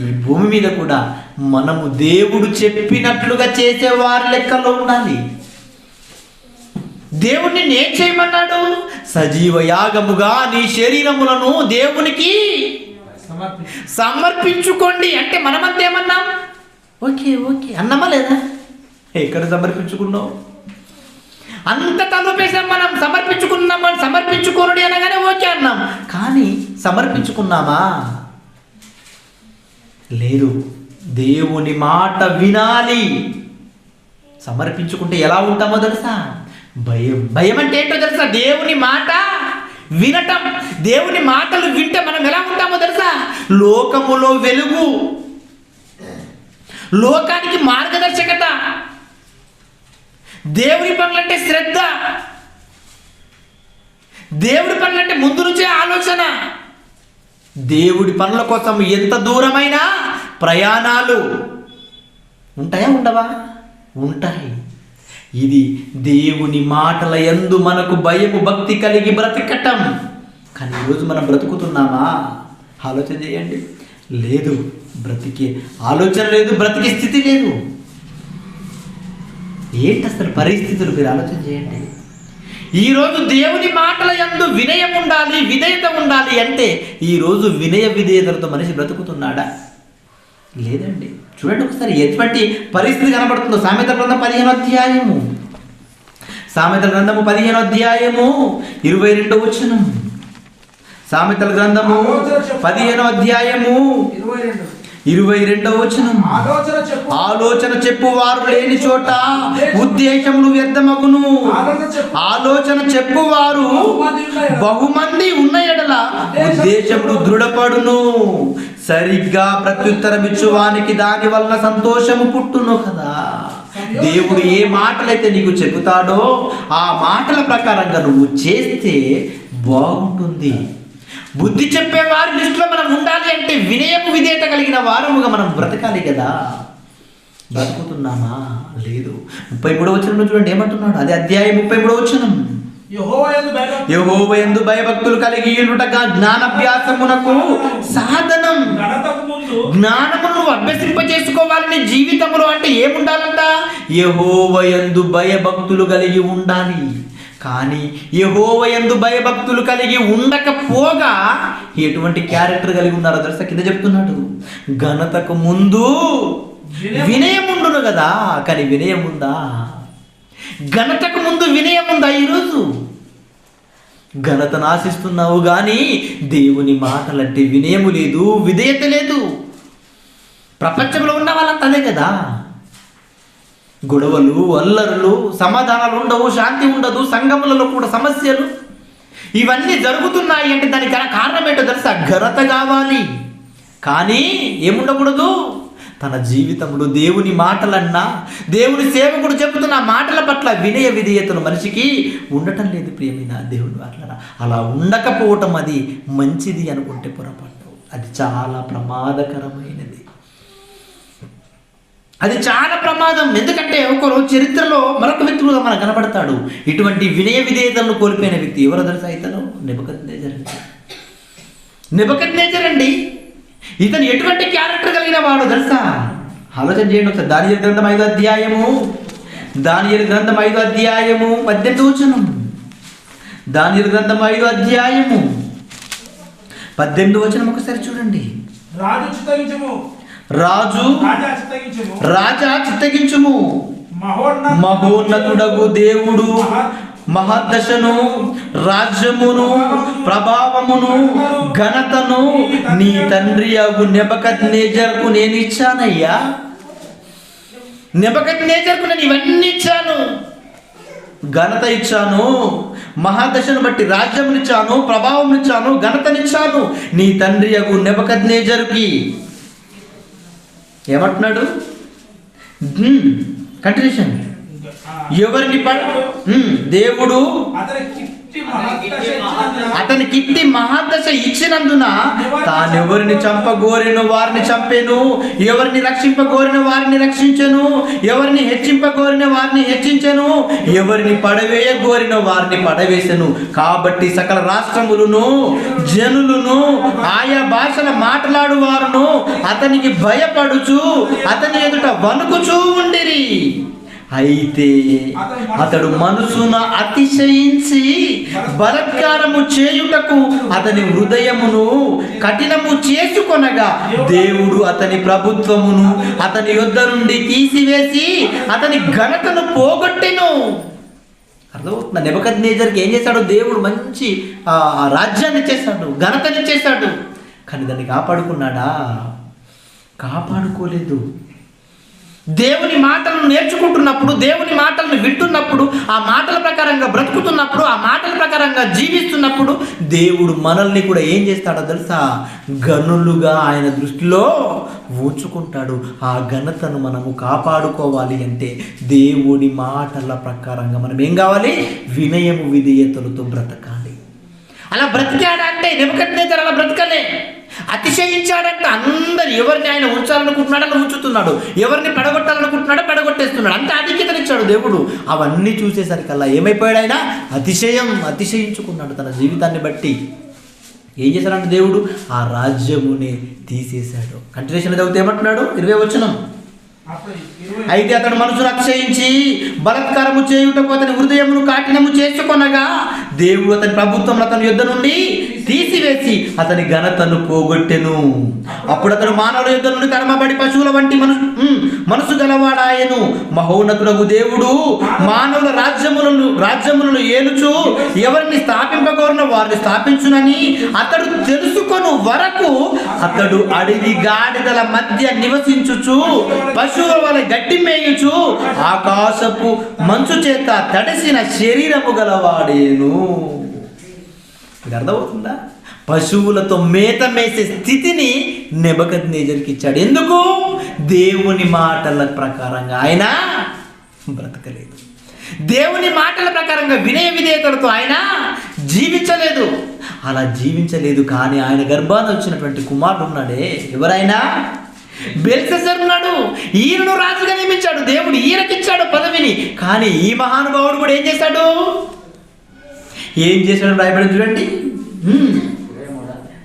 ఈ భూమి మీద కూడా మనము దేవుడు చెప్పినట్లుగా చేసే వారి లెక్కలో ఉండాలి. దేవుణ్ణి ఏం చేయమన్నాడు? సజీవ యాగముగా నీ శరీరములను దేవునికి సమర్పించుకోండి. అంటే మనమంతా ఏమన్నాం? ఓకే అన్నామా లేదా? ఎక్కడ సమర్పించుకున్నావు? అంత తలుపేసాం మనం. సమర్పించుకున్నామని సమర్పించుకోనుడి అనగానే ఓకే అన్నాం. కానీ సమర్పించుకున్నామా? లేదు. దేవుని మాట వినాలి. సమర్పించుకుంటే ఎలా ఉంటామో తెలుసా? భయం అంటే ఏంటో తెలుసా? దేవుని మాట వినటం. దేవుని మాటలు వింటే మనం ఎలా ఉంటామో తెలుసా? లోకములో వెలుగు, లోకానికి మార్గదర్శకత, దేవుని పనులంటే శ్రద్ధ, దేవుడి పనులంటే ముందు నుంచే ఆలోచన, దేవుడి పనుల కోసం ఎంత దూరమైనా ప్రయాణాలు ఉంటాయా? ఉండవా? ఉంటాయి. ఇది దేవుని మాటల యందు మనకు భయము భక్తి కలిగి బ్రతకటం. కానీ ఈరోజు మనం బ్రతుకుతున్నామా? ఆలోచన చేయండి. లేదు. బ్రతికే ఆలోచన లేదు, బ్రతికే స్థితి లేదు. ఏంటి అసలు పరిస్థితులు? మీరు ఆలోచన చేయండి. ఈరోజు దేవుని మాటల యందు వినయం ఉండాలి, విధేయత ఉండాలి. అంటే ఈరోజు వినయ విధేయతలతో మనిషి బ్రతుకుతున్నాడా? లేదండి. చూడండి ఒకసారి ఎటువంటి పరిస్థితి కనబడుతుందో. సామెతల గ్రంథం 15వ అధ్యాయము, సామెతల గ్రంథము 15వ అధ్యాయము 22వ వచనం. సామెతల గ్రంథము 15వ అధ్యాయము 22వ వచనం. ఆలోచన చెప్పువారు లేని చోట ఉద్దేశములు వ్యర్థమగును. ఆలోచన చెప్పువారు బహుమంది ఉన్న ఎడల ఉద్దేశములు దృఢపడును. సరిగ్గా ప్రత్యుత్తరం ఇచ్చువానికి దాని వలన సంతోషము పుట్టును కదా. దేవుడు ఏ మాటలైతే నీకు చెబుతాడో ఆ మాటల ప్రకారంగా నువ్వు చేస్తే బాగుంటుంది. బుద్ధి చెప్పేవారి లిస్టులో మనం ఉండాలి. అంటే వినయము విధేయత కలిగిన వారముగా మనం బ్రతకాలి కదా. బ్రతుకుతున్నామా? లేదు. 33వ వచనంలో చూడండి ఏమంటున్నాడు. అదే అధ్యాయం 33వ వచనం. యెహోవా యందు భయభక్తులు కలిగి ఉండుట జ్ఞానాభ్యాసమునకు సాధనం. జ్ఞానమును అభ్యసింపజేసుకోవాలి నీ జీవితంలో. అంటే ఏముండాలంట? యెహోవా యందు భయభక్తులు కలిగి ఉండాలి. కానీ యెహోవా యందు భయభక్తులు కలిగి ఉండకపోగా ఎటువంటి క్యారెక్టర్ కలిగి ఉన్నారో తెలుసా? కింద చెప్తున్నాడు, ఘనతకు ముందు వినయం ఉండును కదా. కానీ వినయం ఉందా? ఘనతకు ముందు వినయం ఉందా? ఈరోజు ఘనతను ఆశిస్తున్నావు కానీ దేవుని మాటలంటే వినయము లేదు, విధేయత లేదు. ప్రపంచంలో ఉన్న వాళ్ళంతా అదే కదా. గొడవలు, అల్లరులు, సమాధానాలు ఉండవు, శాంతి ఉండదు, సంఘములలో కూడా సమస్యలు ఇవన్నీ జరుగుతున్నాయి. అంటే దానికి కారణం ఏంటో తెలుసా? ఘనత కావాలి. కానీ ఏముండకూడదు? తన జీవితంలో దేవుని మాటలన్నా, దేవుని సేవకుడు చెబుతున్న మాటల పట్ల వినయ విధేయతలు మనిషికి ఉండటం లేదు. ప్రియమైన దేవుని మాటలన్నా అలా ఉండకపోవటం అది మంచిది అనుకుంటే పొరపాటు. అది చాలా ప్రమాదకరమైనది. అది చాలా ప్రమాదం. ఎందుకంటే ఒకరు చరిత్రలో మరొక వ్యక్తులుగా మనకు కనబడతాడు. ఇటువంటి వినయ విధేయతలను కోల్పోయిన వ్యక్తి ఎవరో తెలుసా? ఇతను నెబుకద్నెజర్ అండి. నెబుకద్నెజర్ అండి. ఇతను ఎటువంటి క్యారెక్టర్ కలిగిన వాడు తెలుసా? ఆలోచన చేయండి ఒకసారి. దానియేలు గ్రంథం 5వ అధ్యాయము, దానియేలు గ్రంథం 5వ అధ్యాయము 18వ వచనం. దానియేలు గ్రంథం 5వ అధ్యాయము 18వ వచనం ఒకసారి చూడండి. రాజు చిత్తగించుము, రాజా చిత్తగించుము, మహోన్నతుడగు దేవుడు మహద్దశను, రాజ్యమును, ప్రభావమును, ఘనతను నీ తండ్రి అగు నెబుకద్నెజరుకు నేను ఇచ్చానయ్యా. నెబుకద్నెజరుకు నేను ఇవన్నీ ఇచ్చాను. ఘనత ఇచ్చాను, మహాదశను బట్టి రాజ్యమునిచ్చాను, ప్రభావమునిచ్చాను, ఘనతనిచ్చాను నీ తండ్రి అగు నెబుకద్నెజరుకి. ఏమంటున్నాడు? కంటిన్యూషన్. ఎవరిని దేవుడు అతనికి ఇట్టి మహాదశ ఇచ్చినందున తానెవరిని చంపగోరెను వారిని చంపెను, ఎవరిని రక్షింపగోరిన వారిని రక్షించెను, ఎవరిని హెచ్చింపగోరిన వారిని హెచ్చించెను, ఎవరిని పడవేయగోరిన వారిని పడవేసెను. కాబట్టి సకల రాష్ట్రములను, జనులను, ఆయా భాషల మాట్లాడు వారును అతనికి భయపడుచు అతని ఎదుట వణుకుచూ ఉండిరి. అయితే అతడు మనసున అతిశయించి బలత్కారము చేయుటకు అతని హృదయమును కఠినము చేసుకొనగా దేవుడు అతని ప్రభుత్వమును అతని యొద్ద నుండి తీసివేసి అతని ఘనతను పోగొట్టెను. అర్థమవుతుందా? నెబుకద్నెజరుకి ఏం చేశాడు? దేవుడు మంచి రాజ్యాన్ని చేశాడు, ఘనతని చేశాడు. కానీ దాన్ని కాపాడుకున్నాడా? కాపాడుకోలేదు. దేవుని మాటలను నేర్చుకుంటున్నప్పుడు, దేవుని మాటలను వింటున్నప్పుడు, ఆ మాటల ప్రకారంగా బ్రతుకుతున్నప్పుడు, ఆ మాటల ప్రకారంగా జీవిస్తున్నప్పుడు దేవుడు మనల్ని కూడా ఏం చేస్తాడో తెలుసా? గనులుగా ఆయన దృష్టిలో ఉంచుకుంటాడు. ఆ ఘనతను మనము కాపాడుకోవాలి అంటే దేవుడి మాటల ప్రకారంగా మనం ఏం కావాలి? వినయము విధేయతలతో బ్రతకాలి. అలా బ్రతికాడంటే నెబుకద్నెజరు అలా బ్రతకలే. అతిశయించాడంటే అందరు ఎవరిని ఆయన ఉంచాలనుకుంటున్నాడో అలా ఉంచుతున్నాడు, ఎవరిని పడగొట్టాలనుకుంటున్నాడో పడగొట్టేస్తున్నాడు. అంటే ఆధిక్యతనిచ్చాడు దేవుడు. అవన్నీ చూసేసరికల్లా ఏమైపోయాడు? ఆయన అతిశయించుకున్నాడు తన జీవితాన్ని బట్టి. ఏం చేశాడంటే దేవుడు ఆ రాజ్యముని తీసేశాడు. కంటిన్యూషన్ చదివితే ఏమంటున్నాడు? 20వ వచనం. అయితే అతడు మనసును అతిశయించి బలత్కారము చేయుటకు అతని హృదయమును కఠినము చేసుకొనగా దేవుడు అతని ప్రభుత్వం అతని యుద్ధ నుండి తీసివేసి అతని ఘనతను పోగొట్టెను. అప్పుడు అతడు మానవుల యుద్ధ నుండి తరమబడి పశువుల వంటి మనసు గలవాడాయను. మహోన్నతుడగు దేవుడు మానవుల రాజ్యములను ఏలుచు ఎవరిని స్థాపింపగోరిన వారిని స్థాపించునని అతడు తెలుసుకొను వరకు అతడు అడవి గాడిదల మధ్య నివసించుచు పశువుల వలె గడ్డి మేయుచు ఆకాశపు మంచు చేత తడిసిన శరీరము గలవాడేను. ఇది అర్థమవుతుందా? పశువులతో మేత మేసే స్థితిని నెబుకద్నెజరుకి ఇచ్చాడు. ఎందుకు? దేవుని మాటల ప్రకారంగా ఆయన బ్రతకలేదు. దేవుని మాటల ప్రకారంగా వినయ విధేయతలతో ఆయన జీవించలేదు. అలా జీవించలేదు. కానీ ఆయన గర్భాన వచ్చినటువంటి కుమారుడు ఉన్నాడే, ఎవరైనా బెల్షస్సరు ఉన్నాడు. ఈయనను రాజుగా నియమించాడు దేవుడు, ఈయనకిచ్చాడు పదవిని. కానీ ఈ మహానుభావుడు కూడా ఏం చేశాడు? రాయబడి చూడండి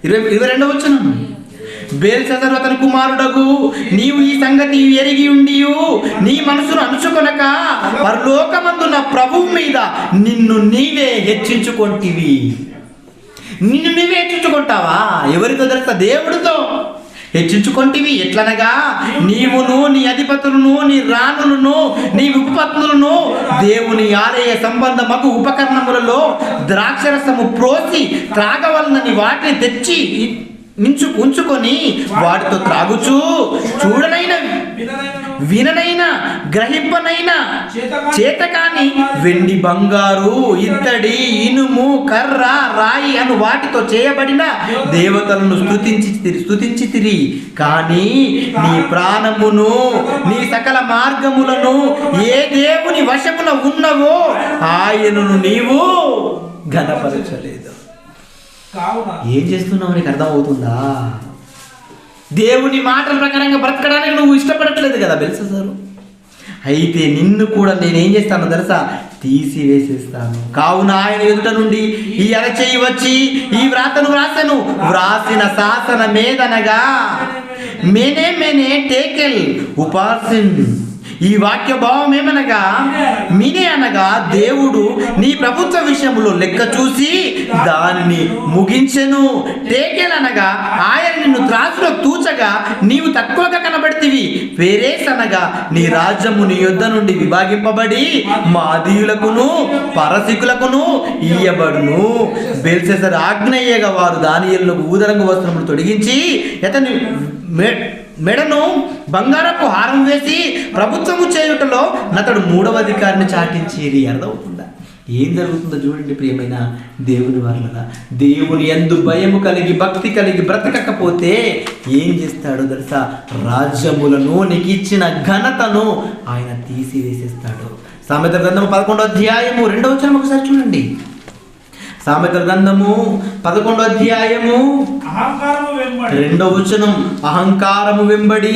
22వ వచనం. బెల్షస్సరు అతని కుమారుడగు నీవు ఈ సంగతి ఎరిగి ఉండియు నీ మనసును అణుచుకొనక పరలోకమందున్న ప్రభువు మీద నిన్ను నీవే హెచ్చించుకొంటివి. నిన్ను నీవే హెచ్చించుకుంటావా? ఎవరితో తెలుసా? దేవుడితో హెచ్చించుకొంటివి. ఎట్లనగా నీవును నీ అధిపతులను నీ రాణులను నీ ఉపపత్నులను దేవుని ఆలయ సంబంధమకు ఉపకరణములలో ద్రాక్షరసము ప్రోసి త్రాగవలనని వాటిని తెచ్చి ఉంచుకొని వాటితో త్రాగుచు చూడనైనా విననైనా గ్రహింపనైనా చేతకాని వెండి బంగారు ఇత్తడి ఇనుము కర్ర రాయి అను వాటితో చేయబడిన దేవతలను స్తుతించితిరి. కానీ నీ ప్రాణమును నీ సకల మార్గములను ఏ దేవుని వశమున ఉన్నవో ఆయనను నీవు ఘనపరచలేదు. ఏం చేస్తున్నావు? నీకు అర్థమవుతుందా? దేవుని మాటల ప్రకారంగా బ్రతకడానికి నువ్వు ఇష్టపడట్లేదు కదా బెల్షస్సరు. అయితే నిన్ను కూడా నేనేం చేస్తానో తెలుసా, తీసివేసేస్తాను. కావున ఆయన ఎదుట నుండి ఈ అరచేయి వచ్చి ఈ వ్రాతను వ్రాసెను. వ్రాసిన శాసన మేదనగా మెనే మెనే టేకెల్ ఉపాసిన్. ఈ వాక్య భావం ఏమనగా, మినే అనగా దేవుడు నీ ప్రభుత్వ విషయంలో లెక్క చూసి దానిని ముగించెను. టేకెల్ అనగా ఆయన నిన్ను త్రాసులో తూచగా నీవు తక్కువగా కనబడితివి. పేరేస్ అనగా నీ రాజ్యము నీ యొద్ద నుండి విభాగింపబడి మాదీయులకును పరసికులకును ఇయ్యబడును. బెల్షస్సరు ఆజ్ఞయ్యగా వారు దానియేలునకు ఊదరంగు వస్త్రములు తొడిగించి అతని మెడను బంగారపు హారం వేసి ప్రభుత్వము చేయుటలో నతడు 3వ అధికారిని చాటించేది. అర్థమవుతుందా ఏం జరుగుతుందో చూడండి ప్రియమైన దేవుని వారలారా. దేవుని యందు భయము కలిగి భక్తి కలిగి బ్రతకకపోతే ఏం చేస్తాడో తెలుసా, రాజ్యములను నీకు ఇచ్చిన ఘనతను ఆయన తీసివేసేస్తాడు. సామెతల గ్రంథము 11వ అధ్యాయము 2వ వచనం ఒకసారి చూడండి. సామెతల గ్రంథము 11వ అధ్యాయము 2వ వచనం, అహంకారము వెంబడి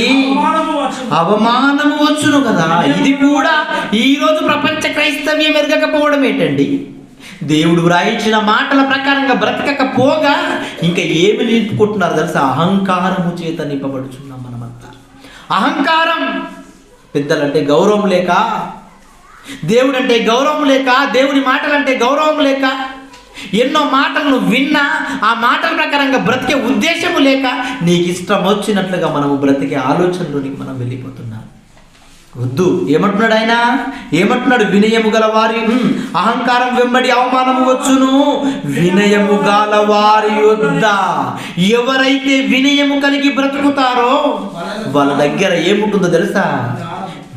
అవమానము వచ్చును కదా. ఇది కూడా ఈరోజు ప్రపంచ క్రైస్తవ్యం ఎరగకపోవడం ఏంటండి? దేవుడు వ్రాయించిన మాటల ప్రకారంగా బ్రతకకపోగా ఇంకా ఏమి నింపుకుంటున్నారు తెలుసా, అహంకారము చేత నింపబడుచున్నాం మనమంతా. అహంకారం, పెద్దలంటే గౌరవం లేక, దేవుడు అంటే గౌరవం లేక, దేవుని మాటలంటే గౌరవం లేక, ఎన్నో మాటలను విన్నా ఆ మాటల ప్రకారంగా బ్రతికే ఉద్దేశము లేక నీకు ఇష్టం వచ్చినట్లుగా మనము బ్రతికే ఆలోచనలోనికి మనం వెళ్ళిపోతున్నాం. వద్దు. ఏమంటున్నాడు ఆయన? ఏమంటున్నాడు? వినయము గల వారి అహంకారం వెంబడి అవమానము వచ్చును. వినయము గల వారి యొద్ద ఎవరైతే వినయము కలిగి బ్రతుకుతారో వాళ్ళ దగ్గర ఏముంటుందో తెలుసా,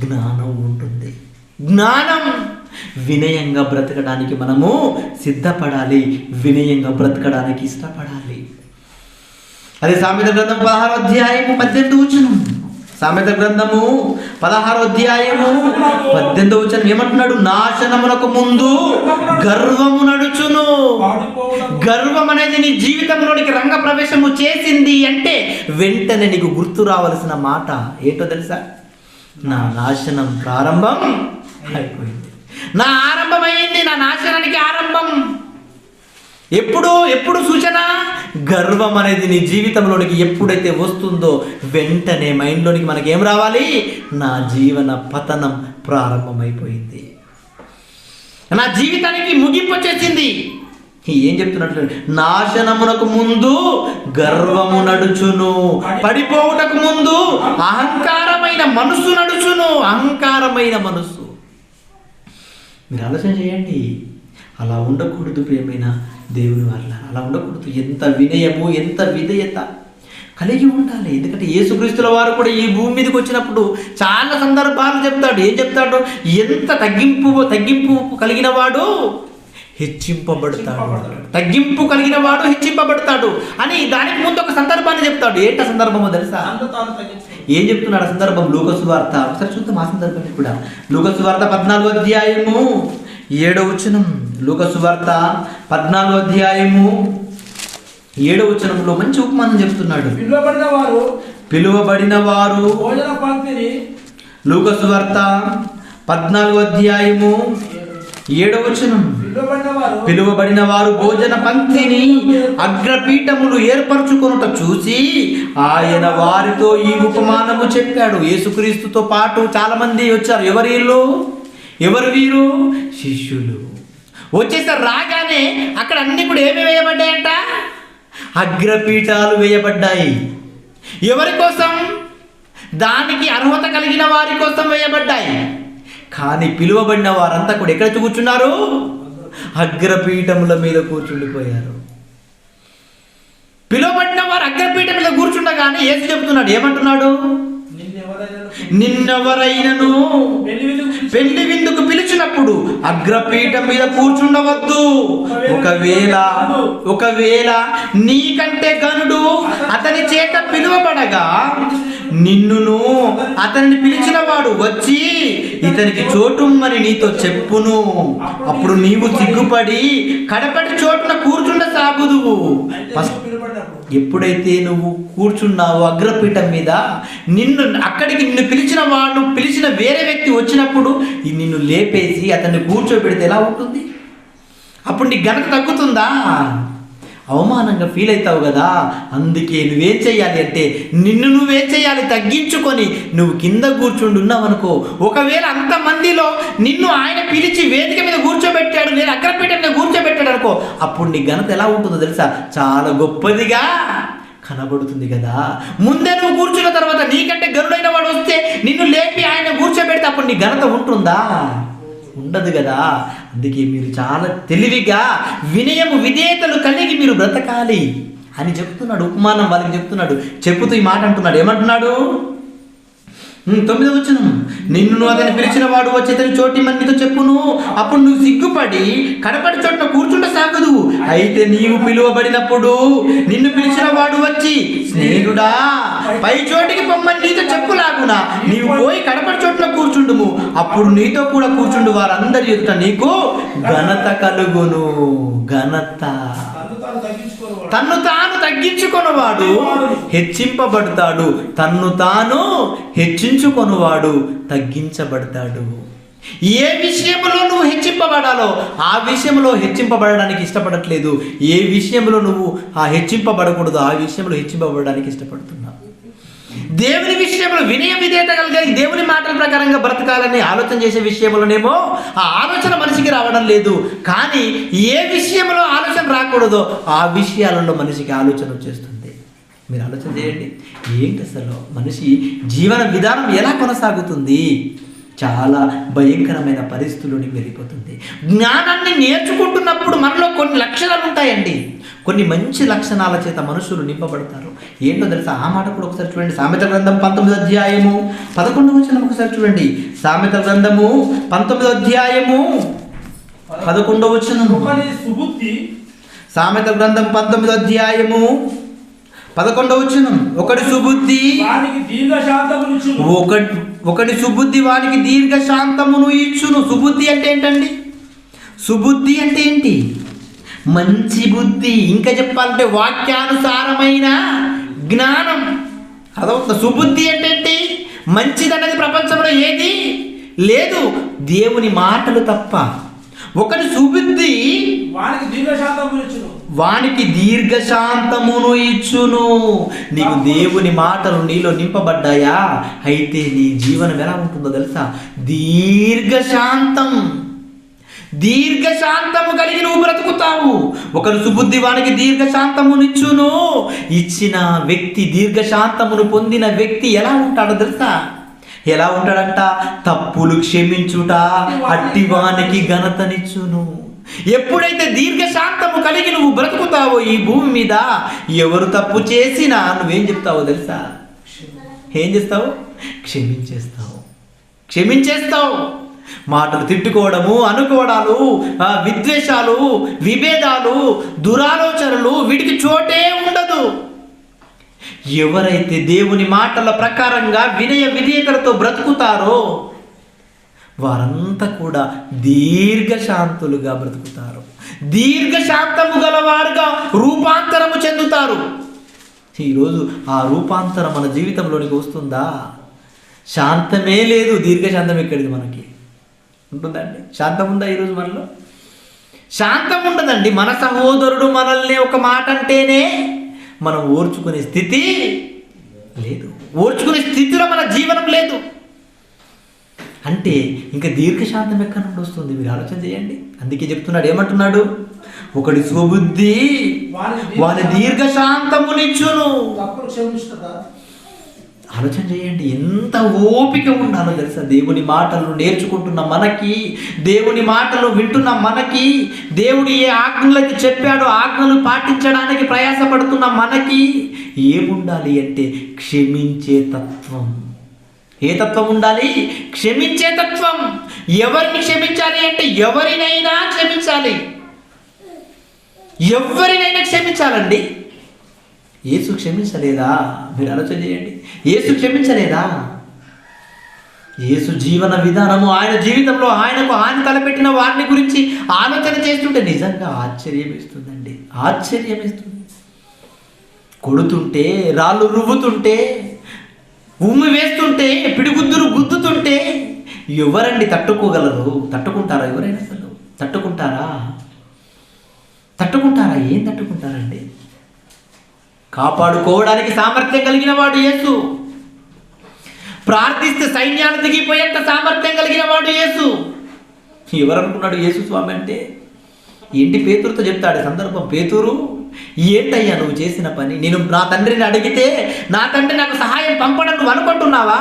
జ్ఞానం ఉంటుంది. జ్ఞానం. వినయంగా బ్రతకడానికి మనము సిద్ధపడాలి, వినయంగా బ్రతకడానికి ఇష్టపడాలి. అదే సామెతల గ్రంథం 16వ అధ్యాయము 18వ వచనం. సామెతల గ్రంథము 16వ అధ్యాయము 18వ వచనం ఏమంటున్నాడు? నాశనమునకు ముందు గర్వము నడుచును. గర్వం అనేది నీ జీవితంలోనికి రంగ ప్రవేశము చేసింది అంటే వెంటనే నీకు గుర్తు రావాల్సిన మాట ఏంటో తెలుసా, నా నాశనం ప్రారంభం అయిపోయింది. నా ఆరంభమైంది, నా నాశనానికి ఆరంభం. ఎప్పుడు సూచన? గర్వం అనేది నీ జీవితంలోనికి ఎప్పుడైతే వస్తుందో వెంటనే మైండ్లోనికి మనకేం రావాలి, నా జీవన పతనం ప్రారంభమైపోయింది, నా జీవితానికి ముగింపు వచ్చేసింది. ఏం చెప్తున్నట్లు, నాశనమునకు ముందు గర్వము నడుచును, పడిపోవుటకు ముందు అహంకారమైన మనసు నడుచును. అహంకారమైన మనసు. మీరు ఆలోచన చేయండి. అలా ఉండకూడదు ప్రియమైన దేవుని వల్ల, అలా ఉండకూడదు. ఎంత వినయము, ఎంత విధేయత కలిగి ఉండాలి. ఎందుకంటే యేసుక్రీస్తుల వారు కూడా ఈ భూమి మీదకి వచ్చినప్పుడు చాలా సందర్భాలు చెప్తాడు. ఏం చెప్తాడు? ఎంత తగ్గింపు కలిగిన వాడు హెచ్చింపబడతాడు, తగ్గింపు కలిగిన వాడు హెచ్చింపబడతాడు అని దానికి ముందు ఒక సందర్భాన్ని చెప్తాడు. ఏంట సందర్భమో తెలుసా? ఏం చెప్తున్నాడు ఆ సందర్భం? లూకా సువార్త ఒకసారి చూద్దాం. ఆ సందర్భాన్ని కూడా లూకా సువార్త 14వ అధ్యాయము 7వ వచనం. లూకా సువార్త 14వ అధ్యాయము 7వ వచనంలో మంచి ఉపమానం చెప్తున్నాడు. పిలువబడిన వారు లూకా సువార్త 14వ అధ్యాయము 7వ వచనం. పిలువబడిన వారు భోజన పంక్తిని అగ్రపీఠములు ఏర్పరచుకొనుట చూసి ఆయన వారితో ఈ ఉపమానము చెప్పాడు. యేసుక్రీస్తుతో పాటు చాలా మంది వచ్చారు. ఎవరు వీరు? శిష్యులు వచ్చేసారు. రాగానే అక్కడ అన్ని కూడా ఏమి వేయబడ్డాయంట? అగ్రపీఠాలు వేయబడ్డాయి. ఎవరి కోసం? దానికి అర్హత కలిగిన వారి కోసం వేయబడ్డాయి. కానీ పిలువబడిన వారంతా కూడా ఎక్కడ కూర్చున్నారు? అగ్రపీఠముల మీద కూర్చుండిపోయారు. పిలువబడిన వారు అగ్రపీఠం మీద కూర్చుండగానే యేసు చెబుతున్నాడు, ఏమంటున్నాడు? నిన్నెవరైనను పెళ్లి విందుకు పిలిచినప్పుడు అగ్రపీఠం మీద కూర్చుండవద్దు. ఒకవేళ నీకంటే గనుడు అతని చేత పిలువబడగా నిన్నును అతన్ని పిలిచిన వాడు వచ్చి ఇతనికి చోటుమ్మని నీతో చెప్పును. అప్పుడు నీవు సిగ్గుపడి కడపటి చోటున కూర్చుండ సాగుదువు. ఎప్పుడైతే నువ్వు కూర్చున్నావు అగ్రపీఠం మీద, నిన్ను పిలిచిన వాడు పిలిచిన వేరే వ్యక్తి వచ్చినప్పుడు నిన్ను లేపేసి అతన్ని కూర్చోబెడితే ఎలా ఉంటుంది? అప్పుడు నీ ఘనత తగ్గుతుందా? అవమానంగా ఫీల్ అవుతావు కదా. అందుకే నువ్వేం చేయాలి అంటే నువ్వేం చేయాలి, తగ్గించుకొని నువ్వు కింద కూర్చుండున్నావనుకో. ఒకవేళ అంతమందిలో నిన్ను ఆయన పిలిచి వేదిక మీద కూర్చోబెట్టాడు, నేను అగ్రపీఠం మీద కూర్చోబెట్టాడు అనుకో, అప్పుడు నీ ఘనత ఎలా ఉంటుందో తెలుసా? చాలా గొప్పదిగా కనబడుతుంది కదా. ముందే నువ్వు కూర్చున్న తర్వాత నీకంటే గరుడైన వాడు వస్తే నిన్ను లేపి ఆయన కూర్చోబెడితే అప్పుడు నీ ఘనత ఉంటుందా? ఉండదు కదా. అందుకే మీరు చాలా తెలివిగా వినయము విధేయతలు కలిగి మీరు బ్రతకాలి అని చెప్తున్నాడు. ఉపమానం వాళ్ళకి చెప్తున్నాడు. చెప్పుతూ ఈ మాట అంటున్నాడు. ఏమంటున్నాడు? 9వ వచనం, నిన్ను అతను పిలిచిన వాడు వచ్చి అతని చోటి మందితో చెప్పును. అప్పుడు నువ్వు సిగ్గుపడి కడపటి చోట్ల కూర్చుంట సాగదు. అయితే నీవు పిలువబడినప్పుడు నిన్ను పిలిచిన వాడు వచ్చి, స్నేహితుడా పై చోటికి పొమ్మని నీతో చెప్పులాగునా నీవు పోయి కడపటి చోట్ల కూర్చుండుము. అప్పుడు నీతో కూడా కూర్చుండు వారందరి ఎదుట నీకు ఘనత కలుగును. ఘనత. తన్ను తాను తగ్గించుకొనువాడు హెచ్చింపబడతాడు, తన్ను తాను హెచ్చించుకొనువాడు తగ్గించబడతాడు. ఏ విషయంలో నువ్వు హెచ్చింపబడాలో ఆ విషయంలో హెచ్చింపబడడానికి ఇష్టపడట్లేదు. ఏ విషయంలో నువ్వు హెచ్చింపబడకూడదు ఆ విషయంలో హెచ్చింపబడడానికి ఇష్టపడుతున్నావు. దేవుని విషయంలో వినయ విధేయత కలిగి దేవుని మాటల ప్రకారంగా బ్రతకాలని ఆలోచన చేసే విషయంలోనేమో ఆ ఆలోచన మనిషికి రావడం లేదు. కానీ ఏ విషయంలో ఆలోచన రాకూడదో ఆ విషయాలలో మనిషికి ఆలోచన వచ్చేస్తుంది. మీరు ఆలోచన చేయండి, ఏంటి అసలు మనిషి జీవన విధానం ఎలా కొనసాగుతుంది? చాలా భయంకరమైన పరిస్థితుల్లోకి వెళ్ళిపోతుంది. జ్ఞానాన్ని నేర్చుకుంటున్నప్పుడు మనలో కొన్ని లక్షణాలు ఉంటాయండి. కొన్ని మంచి లక్షణాల చేత మనుషులు నింపబడతారు. ఏంటో తెలుసా? ఆ మాట కూడా ఒకసారి చూడండి. సామెతల గ్రంథం 19వ అధ్యాయము 11వ వచనం ఒకసారి చూడండి. సామెతల గ్రంథము 19వ అధ్యాయము 11వ వచనం. సామెతల గ్రంథం 19వ అధ్యాయము 11వ వచనం. ఒకటి సుబుద్ధి వానికి దీర్ఘశాంతమును ఇచ్చును. సుబుద్ధి అంటే ఏంటండి? సుబుద్ధి అంటే ఏంటి? మంచి బుద్ధి. ఇంకా చెప్పాలంటే వాక్యానుసారమైన జ్ఞానం. అదవుతుంది. సుబుద్ధి అంటే ఏంటి? మంచిదన్నది ప్రపంచంలో ఏది లేదు, దేవుని మాటలు తప్ప. ఒకటి సుబుద్ధి వానికి దీర్ఘశాంతమును ఇచ్చును. నీకు దేవుని మాటలు నీలో నింపబడ్డాయా? అయితే నీ జీవనం ఎలా ఉంటుందో తెలుసా? దీర్ఘశాంతము కలిగి నువ్వు బ్రతుకుతావు. ఒకరు సుబుద్ధి వానికి దీర్ఘశాంతమునిచ్చును. ఇచ్చిన వ్యక్తి, దీర్ఘశాంతమును పొందిన వ్యక్తి ఎలా ఉంటాడో తెలుసా? ఎలా ఉంటాడంట? తప్పులు క్షమించుట అట్టివానికి ఘనతనిచ్చును. ఎప్పుడైతే దీర్ఘశాంతము కలిగి నువ్వు బ్రతుకుతావో ఈ భూమి మీద, ఎవరు తప్పు చేసినా నువ్వేం చెప్తావో తెలుసా? ఏం చేస్తావు? క్షమించేస్తావు. మాటలు తిట్టుకోవడము, అనుకోవడాలు, విద్వేషాలు, విభేదాలు, దురాలోచనలు, వీటికి చోటే ఉండదు. ఎవరైతే దేవుని మాటల ప్రకారంగా వినయ విధేయతలతో బ్రతుకుతారో వారంతా కూడా దీర్ఘశాంతులుగా బ్రతుకుతారు. దీర్ఘశాంతము గలవారుగా రూపాంతరము చెందుతారు. ఈరోజు ఆ రూపాంతరం మన జీవితంలోనికి వస్తుందా? శాంతమే లేదు. దీర్ఘశాంతం ఎక్కడిది? మనకి ఉంటుందండి? శాంతం ఉందా ఈరోజు మనలో? శాంతం ఉండదండి. మన సహోదరుడు మనల్ని ఒక మాట అంటేనే మనం ఓర్చుకునే స్థితి లేదు. ఓర్చుకునే స్థితిలో మన జీవనం లేదు అంటే ఇంకా దీర్ఘశాంతం ఎక్కడి నుండి వస్తుంది? మీరు ఆలోచన చేయండి. అందుకే చెప్తున్నాడు. ఏమంటున్నాడు? ఒకటి సుబుద్ధి వాని దీర్ఘశాంతమునిచ్చును. ఆలోచన చేయండి, ఎంత ఓపిక ఉండాలో తెలుసా? దేవుని మాటలు నేర్చుకుంటున్న మనకి, దేవుని మాటలు వింటున్న మనకి, దేవుడు ఏ ఆజ్ఞలకి చెప్పాడో ఆజ్ఞలు పాటించడానికి ప్రయాసపడుతున్న మనకి ఏముండాలి అంటే క్షమించే తత్వం. ఏ తత్వం ఉండాలి? క్షమించే తత్వం. ఎవరిని క్షమించాలి అంటే ఎవరినైనా క్షమించాలి. ఎవరినైనా క్షమించాలండి. యేసు క్షమించలేదా? మీరు ఆలోచన చేయండి. యేసు క్షమించలేదా? యేసు జీవన విధానము, ఆయన జీవితంలో ఆయన తలపెట్టిన వారిని గురించి ఆలోచన చేస్తుంటే నిజంగా ఆశ్చర్యం వేస్తుందండి. ఆశ్చర్యం వేస్తుంది. కొడుతుంటే, రాళ్ళు రువ్వుతుంటే, ఉమ్మి వేస్తుంటే, పిడిగుద్దురు గుద్దుతుంటే ఎవరండి తట్టుకోగలరు? తట్టుకుంటారా? ఎవరైనా అసలు తట్టుకుంటారా? ఏం తట్టుకుంటారండి? కాపాడుకోవడానికి సామర్థ్యం కలిగిన వాడు యేసు. ప్రార్థిస్తే సైన్యాలు దిగిపోయేంత సామర్థ్యం కలిగిన వాడు యేసు. ఎవరనుకున్నాడు యేసు స్వామి అంటే? ఏంటి పేతురుతో చెప్తాడు సందర్భం. పేతురు, ఏంటయ్యా నువ్వు చేసిన పని? నేను నా తండ్రిని అడిగితే నా తండ్రి నాకు సహాయం పంపడం నువ్వు అనుకుంటున్నావా?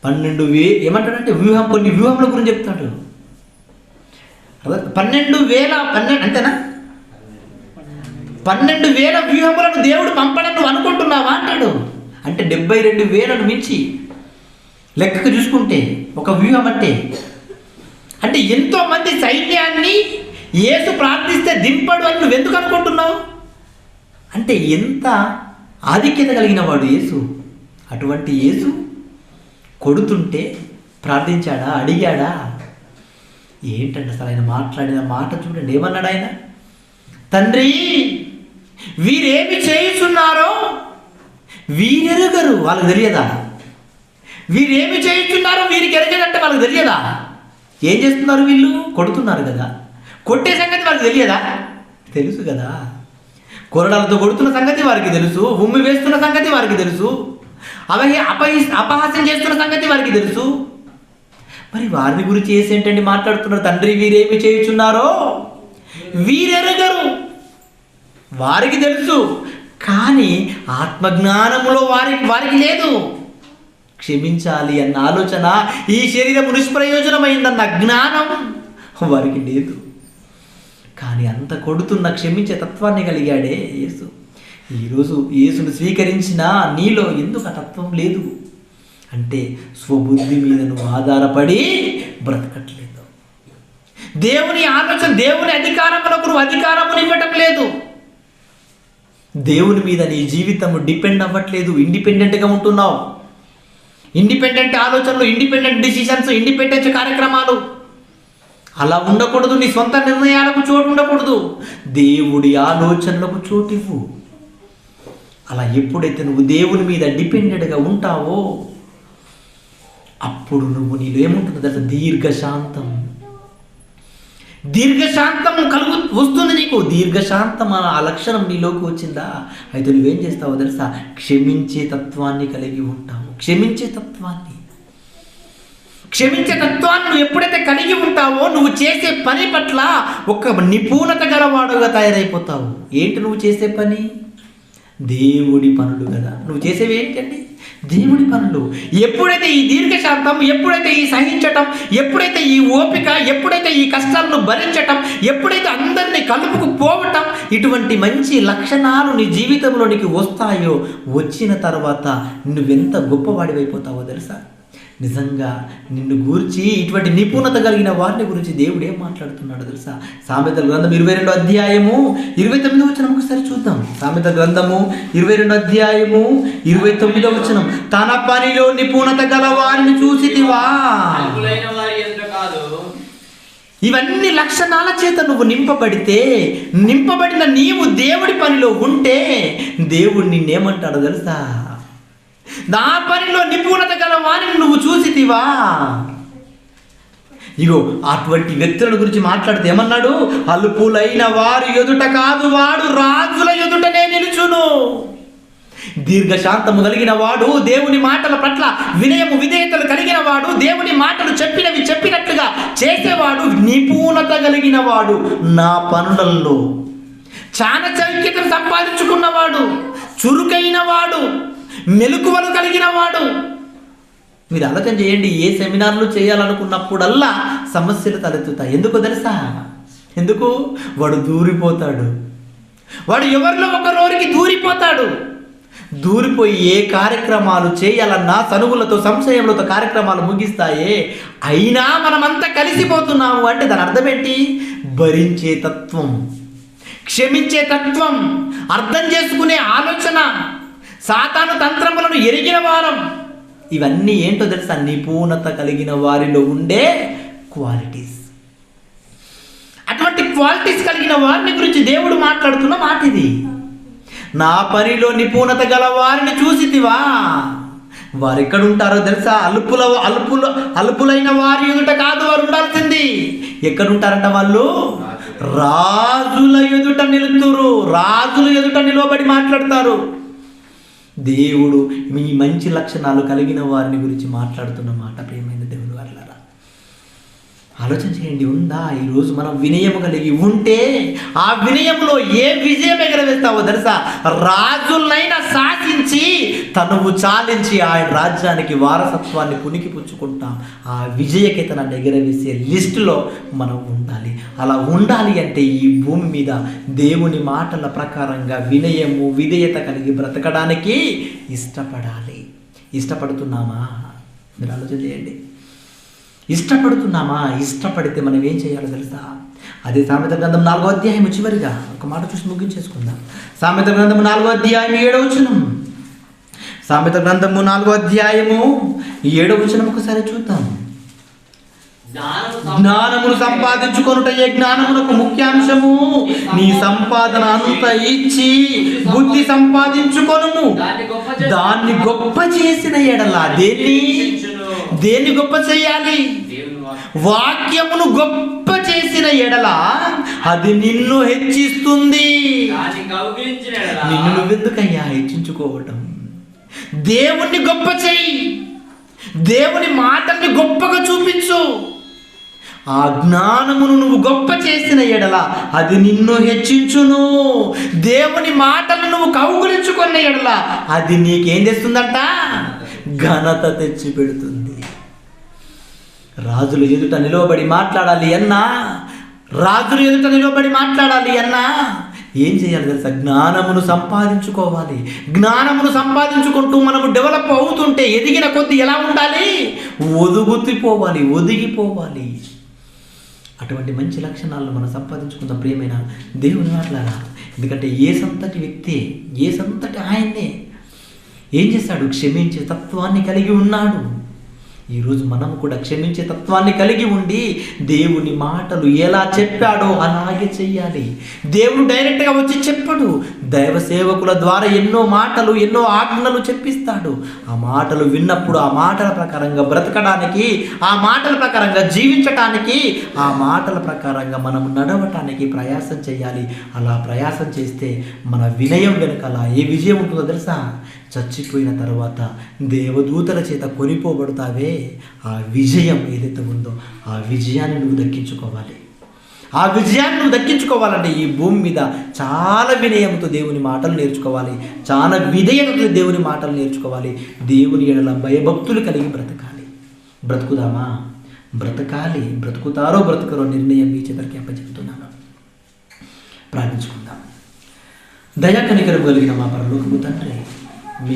12,000 ఏమంటాడంటే కొన్ని వ్యూహముల గురించి చెప్తాడు. 12,000 అంతేనా? 12,000 వ్యూహములను దేవుడు పంపడం నువ్వు అనుకుంటున్నావా అంటాడు. అంటే 72,000ను మించి లెక్కకు చూసుకుంటే ఒక వ్యూహం అంటే ఎంతోమంది సైన్యాన్ని యేసు ప్రార్థిస్తే దింపడు అని నువ్వు ఎందుకు అనుకుంటున్నావు? అంటే ఎంత ఆధిక్యత కలిగిన వాడు యేసు. అటువంటి యేసు కొడుతుంటే ప్రార్థించాడా? అడిగాడా? ఏంటంటే అసలు ఆయన మాట్లాడిన మాట చూడండి. ఏమన్నాడు ఆయన? తండ్రి, వీరేమి చేయుచున్నారో వీరెరుగరు. వాళ్ళకి తెలియదా? వీరేమి చేయుచున్నారో వీరికి ఎరగదంటే వాళ్ళకి తెలియదా? ఏం చేస్తున్నారు వీళ్ళు? కొడుతున్నారు కదా. కొట్టే సంగతి వాళ్ళకి తెలియదా? తెలుసు కదా. కొరడాలతో కొడుతున్న సంగతి వారికి తెలుసు. ఉమ్మి వేస్తున్న సంగతి వారికి తెలుసు. అపహాస్యం చేస్తున్న సంగతి వారికి తెలుసు. మరి వారిని గురించి ఏంటంటే మాట్లాడుతున్నారు? తండ్రి, వీరేమి చేయుచున్నారో వీరెరగరు. వారికి తెలుసు, కానీ ఆత్మజ్ఞానములో వారికి లేదు. క్షమించాలి అన్న ఆలోచన, ఈ శరీరం నిష్ప్రయోజనమైందన్న జ్ఞానం వారికి లేదు. కానీ అంత కొడుతున్న క్షమించే తత్వాన్ని కలిగాడే యేసు. ఈరోజు యేసును స్వీకరించిన నీలో ఎందుకు ఆ తత్వం లేదు అంటే స్వబుద్ధి మీద నువ్వు ఆధారపడి బ్రతకట్లేదు. దేవుని ఆలోచన, దేవుని అధికారములకు నువ్వు అధికారమును ఇవ్వటం లేదు. దేవుని మీద నీ జీవితం డిపెండ్ అవ్వట్లేదు. ఇండిపెండెంట్గా ఉంటున్నావు. ఇండిపెండెంట్ ఆలోచనలు, ఇండిపెండెంట్ డిసిషన్స్, ఇండిపెండెంట్ కార్యక్రమాలు. అలా ఉండకూడదు. నీ సొంత నిర్ణయాలకు చోటు ఉండకూడదు. దేవుడి ఆలోచనలకు చోటివ్వు. అలా ఎప్పుడైతే నువ్వు దేవుని మీద డిపెండెంట్గా ఉంటావో అప్పుడు నీలో ఏముంటుందో తెలుసా? దీర్ఘశాంతం వస్తుంది నీకు. దీర్ఘశాంతం ఆ లక్షణం నీలోకి వచ్చిందా? అయితే నువ్వేం చేస్తావో తెలుసా? క్షమించే తత్వాన్ని కలిగి ఉంటావు. క్షమించే తత్వాన్ని నువ్వు ఎప్పుడైతే కలిగి ఉంటావో నువ్వు చేసే పని పట్ల ఒక నిపుణత గలవాడుగా తయారైపోతావు. ఏంటి నువ్వు చేసే పని? దేవుడి పనులు కదా. నువ్వు చేసేవి ఏంటండి? దేవుడి పనులు. ఎప్పుడైతే ఈ దీర్ఘశాంతం, ఎప్పుడైతే ఈ సహించటం, ఎప్పుడైతే ఈ ఓపిక, ఎప్పుడైతే ఈ కష్టాలను భరించటం, ఎప్పుడైతే అందరినీ కలుపుకుపోవటం, ఇటువంటి మంచి లక్షణాలు నీ జీవితంలోనికి వస్తాయో, వచ్చిన తర్వాత నువ్వెంత గొప్పవాడివైపోతావో తెలుసా? నిజంగా నిన్ను గూర్చి ఇటువంటి నిపుణత కలిగిన వారిని గురించి దేవుడు ఏం మాట్లాడుతున్నాడో తెలుసా? సామెతల గ్రంథం 22వ అధ్యాయము 29వ వచనం ఒకసారి చూద్దాం. సామెతల గ్రంథము 22వ అధ్యాయము 29వ వచనం. తన పనిలో నిపుణత గల వారిని చూసితివా? ఇవన్నీ లక్షణాల చేత నువ్వు నింపబడిన నీవు దేవుడి పనిలో ఉంటే దేవుడు నిన్నేమంటాడో తెలుసా? నా పనిలో నిపుణత గల వారిని నువ్వు చూసితివా? ఇగో అటువంటి వ్యక్తుల గురించి మాట్లాడితే ఏమన్నాడు? అల్పులైన వారు ఎదుట కాదు, వాడు రాజుల ఎదుటనే నిలుచును. దీర్ఘశాంతము కలిగిన వాడు, దేవుని మాటల పట్ల వినయము విధేయతలు కలిగిన వాడు, దేవుని మాటలు చెప్పినట్లుగా చేసేవాడు, నిపుణత కలిగిన వాడు, నా పనులలో చాణచక్యతను సంపాదించుకున్నవాడు, చురుకైన వాడు, మెలకువలు కలిగిన వాడు. మీరు ఆలోచన చేయండి. ఏ సెమినార్లు చేయాలనుకున్నప్పుడల్లా సమస్యలు తలెత్తుతాయి. ఎందుకు తెలుసా? ఎందుకు? వాడు దూరిపోతాడు. వాడు ఎవరిలో ఒకరోరికి దూరిపోతాడు. దూరిపోయి ఏ కార్యక్రమాలు చేయాలన్నా సనుగులతో, సంశయములతో కార్యక్రమాలు ముగిస్తాయే. అయినా మనమంతా కలిసిపోతున్నాము అంటే దాని అర్థం ఏంటి? భరించే తత్వం, క్షమించే తత్వం, అర్థం చేసుకునే ఆలోచన, సాతాను తంత్రములను ఎరిగిన వారం. ఇవన్నీ ఏంటో తెలుసా? నిపుణత కలిగిన వారిలో ఉండే క్వాలిటీస్. అటువంటి క్వాలిటీస్ కలిగిన వారిని గురించి దేవుడు మాట్లాడుతున్న మాట ఇది. నా పనిలో నిపుణత గల వారిని చూసితివా? వారు ఎక్కడ ఉంటారో తెలుసా? అల్పులైన వారి ఎదుట కాదు వారు ఉండాల్సింది. ఎక్కడ ఉంటారంట వాళ్ళు? రాజుల ఎదుట నిలుతురు. రాజుల ఎదుట నిలబడి మాట్లాడతారు. దేవుడు మీ మంచి లక్షణాలు కలిగిన వారిని గురించి మాట్లాడుతున్న మాట. ప్రియమైన దేవుని వారలారా, ఆలోచన చేయండి. ఉందా? ఈరోజు మనం వినయం కలిగి ఉంటే ఆ వినయంలో ఏ విజయం ఎగరవేస్తావో తెలుసా? రాజులైనా శాసించి తనువు చాలించి ఆయన రాజ్యానికి వారసత్వాన్ని పుణికిపుచ్చుకుంటాం. ఆ విజయకేతనాన్ని ఎగరవేసే లిస్టులో మనం ఉండాలి. అలా ఉండాలి అంటే ఈ భూమి మీద దేవుని మాటల ప్రకారంగా వినయము విధేయత కలిగి బ్రతకడానికి ఇష్టపడాలి. ఇష్టపడుతున్నామా? మీరు ఆలోచన చేయండి. ఇష్టపడుతున్నామా? ఇష్టపడితే మనం ఏం చేయాలో తెలుసా? అదే సామెత గ్రంథం 4వ అధ్యాయం చివరిగా ఒక మాట చూసి ముగించేసుకుందాం. సామెత గ్రంథం 4వ అధ్యాయం 7వ వచనం. సామెత గ్రంథము 4వ అధ్యాయము 7వ వచనం ఒకసారి చూద్దాం. జ్ఞానమును సంపాదించుకొనుటయే జ్ఞానమునకు ముఖ్యాంశము. నీ సంపాదన అంతా ఇచ్చి బుద్ధి సంపాదించుకొనుము. దాన్ని గొప్ప చేసిన ఎడల దేన్ని గొప్ప చేయాలి? వాక్యమును గొప్ప చేసిన ఎడల అది నిన్ను హెచ్చిస్తుంది. నిన్ను నువ్వెందుకయ్యా హెచ్చించుకోవటం? దేవుణ్ణి గొప్ప చేయి. దేవుని మాటల్ని గొప్పగా చూపించు. ఆ జ్ఞానమును నువ్వు గొప్ప చేసిన ఎడల అది నిన్ను హెచ్చించును. దేవుని మాటలు నువ్వు కౌగులించుకున్న ఎడల అది నీకేం తెస్తుందంట? ఘనత తెచ్చి పెడుతుంది. రాజుల ఎదుట నిలబడి మాట్లాడాలి అన్నా, రాజుల ఎదుట నిలబడి మాట్లాడాలి అన్నా ఏం చేయాలి తెలుసా? జ్ఞానమును సంపాదించుకోవాలి. జ్ఞానమును సంపాదించుకుంటూ మనము డెవలప్ అవుతుంటే ఎదిగిన కొద్దీ ఎలా ఉండాలి? ఒదిగిపోవాలి. అటువంటి మంచి లక్షణాలను మనం సంపాదించుకుందాం ప్రియమైన దేవుని మాటలారా. ఎందుకంటే ఏ సంతటి వ్యక్తి, ఏ సంతటి ఆయన్నే ఏం చేశాడు? క్షమించే తత్వాన్ని కలిగి ఉన్నాడు. ఈరోజు మనం కూడా క్షమించే తత్వాన్ని కలిగి ఉండి దేవుని మాటలు ఎలా చెప్పాడో అలాగే చెయ్యాలి. దేవుడు డైరెక్ట్గా వచ్చి చెప్పడు. దైవ సేవకుల ద్వారా ఎన్నో మాటలు, ఎన్నో ఆజ్ఞలు చెప్పిస్తాడు. ఆ మాటలు విన్నప్పుడు ఆ మాటల ప్రకారంగా బ్రతకడానికి, ఆ మాటల ప్రకారంగా జీవించటానికి, ఆ మాటల ప్రకారంగా మనం నడవటానికి ప్రయాసం చేయాలి. అలా ప్రయాసం చేస్తే మన వినయం వెనకాల ఏ విజయం ఉంటుందో తెలుసా? చచ్చిపోయిన తర్వాత దేవదూతల చేత కొనిపోబడతావే, ఆ విజయం ఏదైతే ఉందో ఆ విజయాన్ని నువ్వు దక్కించుకోవాలి. ఆ విజయాన్ని నువ్వు దక్కించుకోవాలంటే ఈ భూమి మీద చాలా వినయంతో దేవుని మాటలు నేర్చుకోవాలి. చాలా విధేయతతో దేవుని మాటలు నేర్చుకోవాలి. దేవుని ఎడల భయభక్తులు కలిగి బ్రతకాలి. బ్రతుకుదామా? బ్రతకాలి. బ్రతుకుతారో బ్రతుకరో నిర్ణయం మీ చేతకి అప్పచెప్తున్నాను. ప్రార్థించుకుందాం. దయా కనికరం కలిగిన మా పరలోకపు తండ్రి, మీ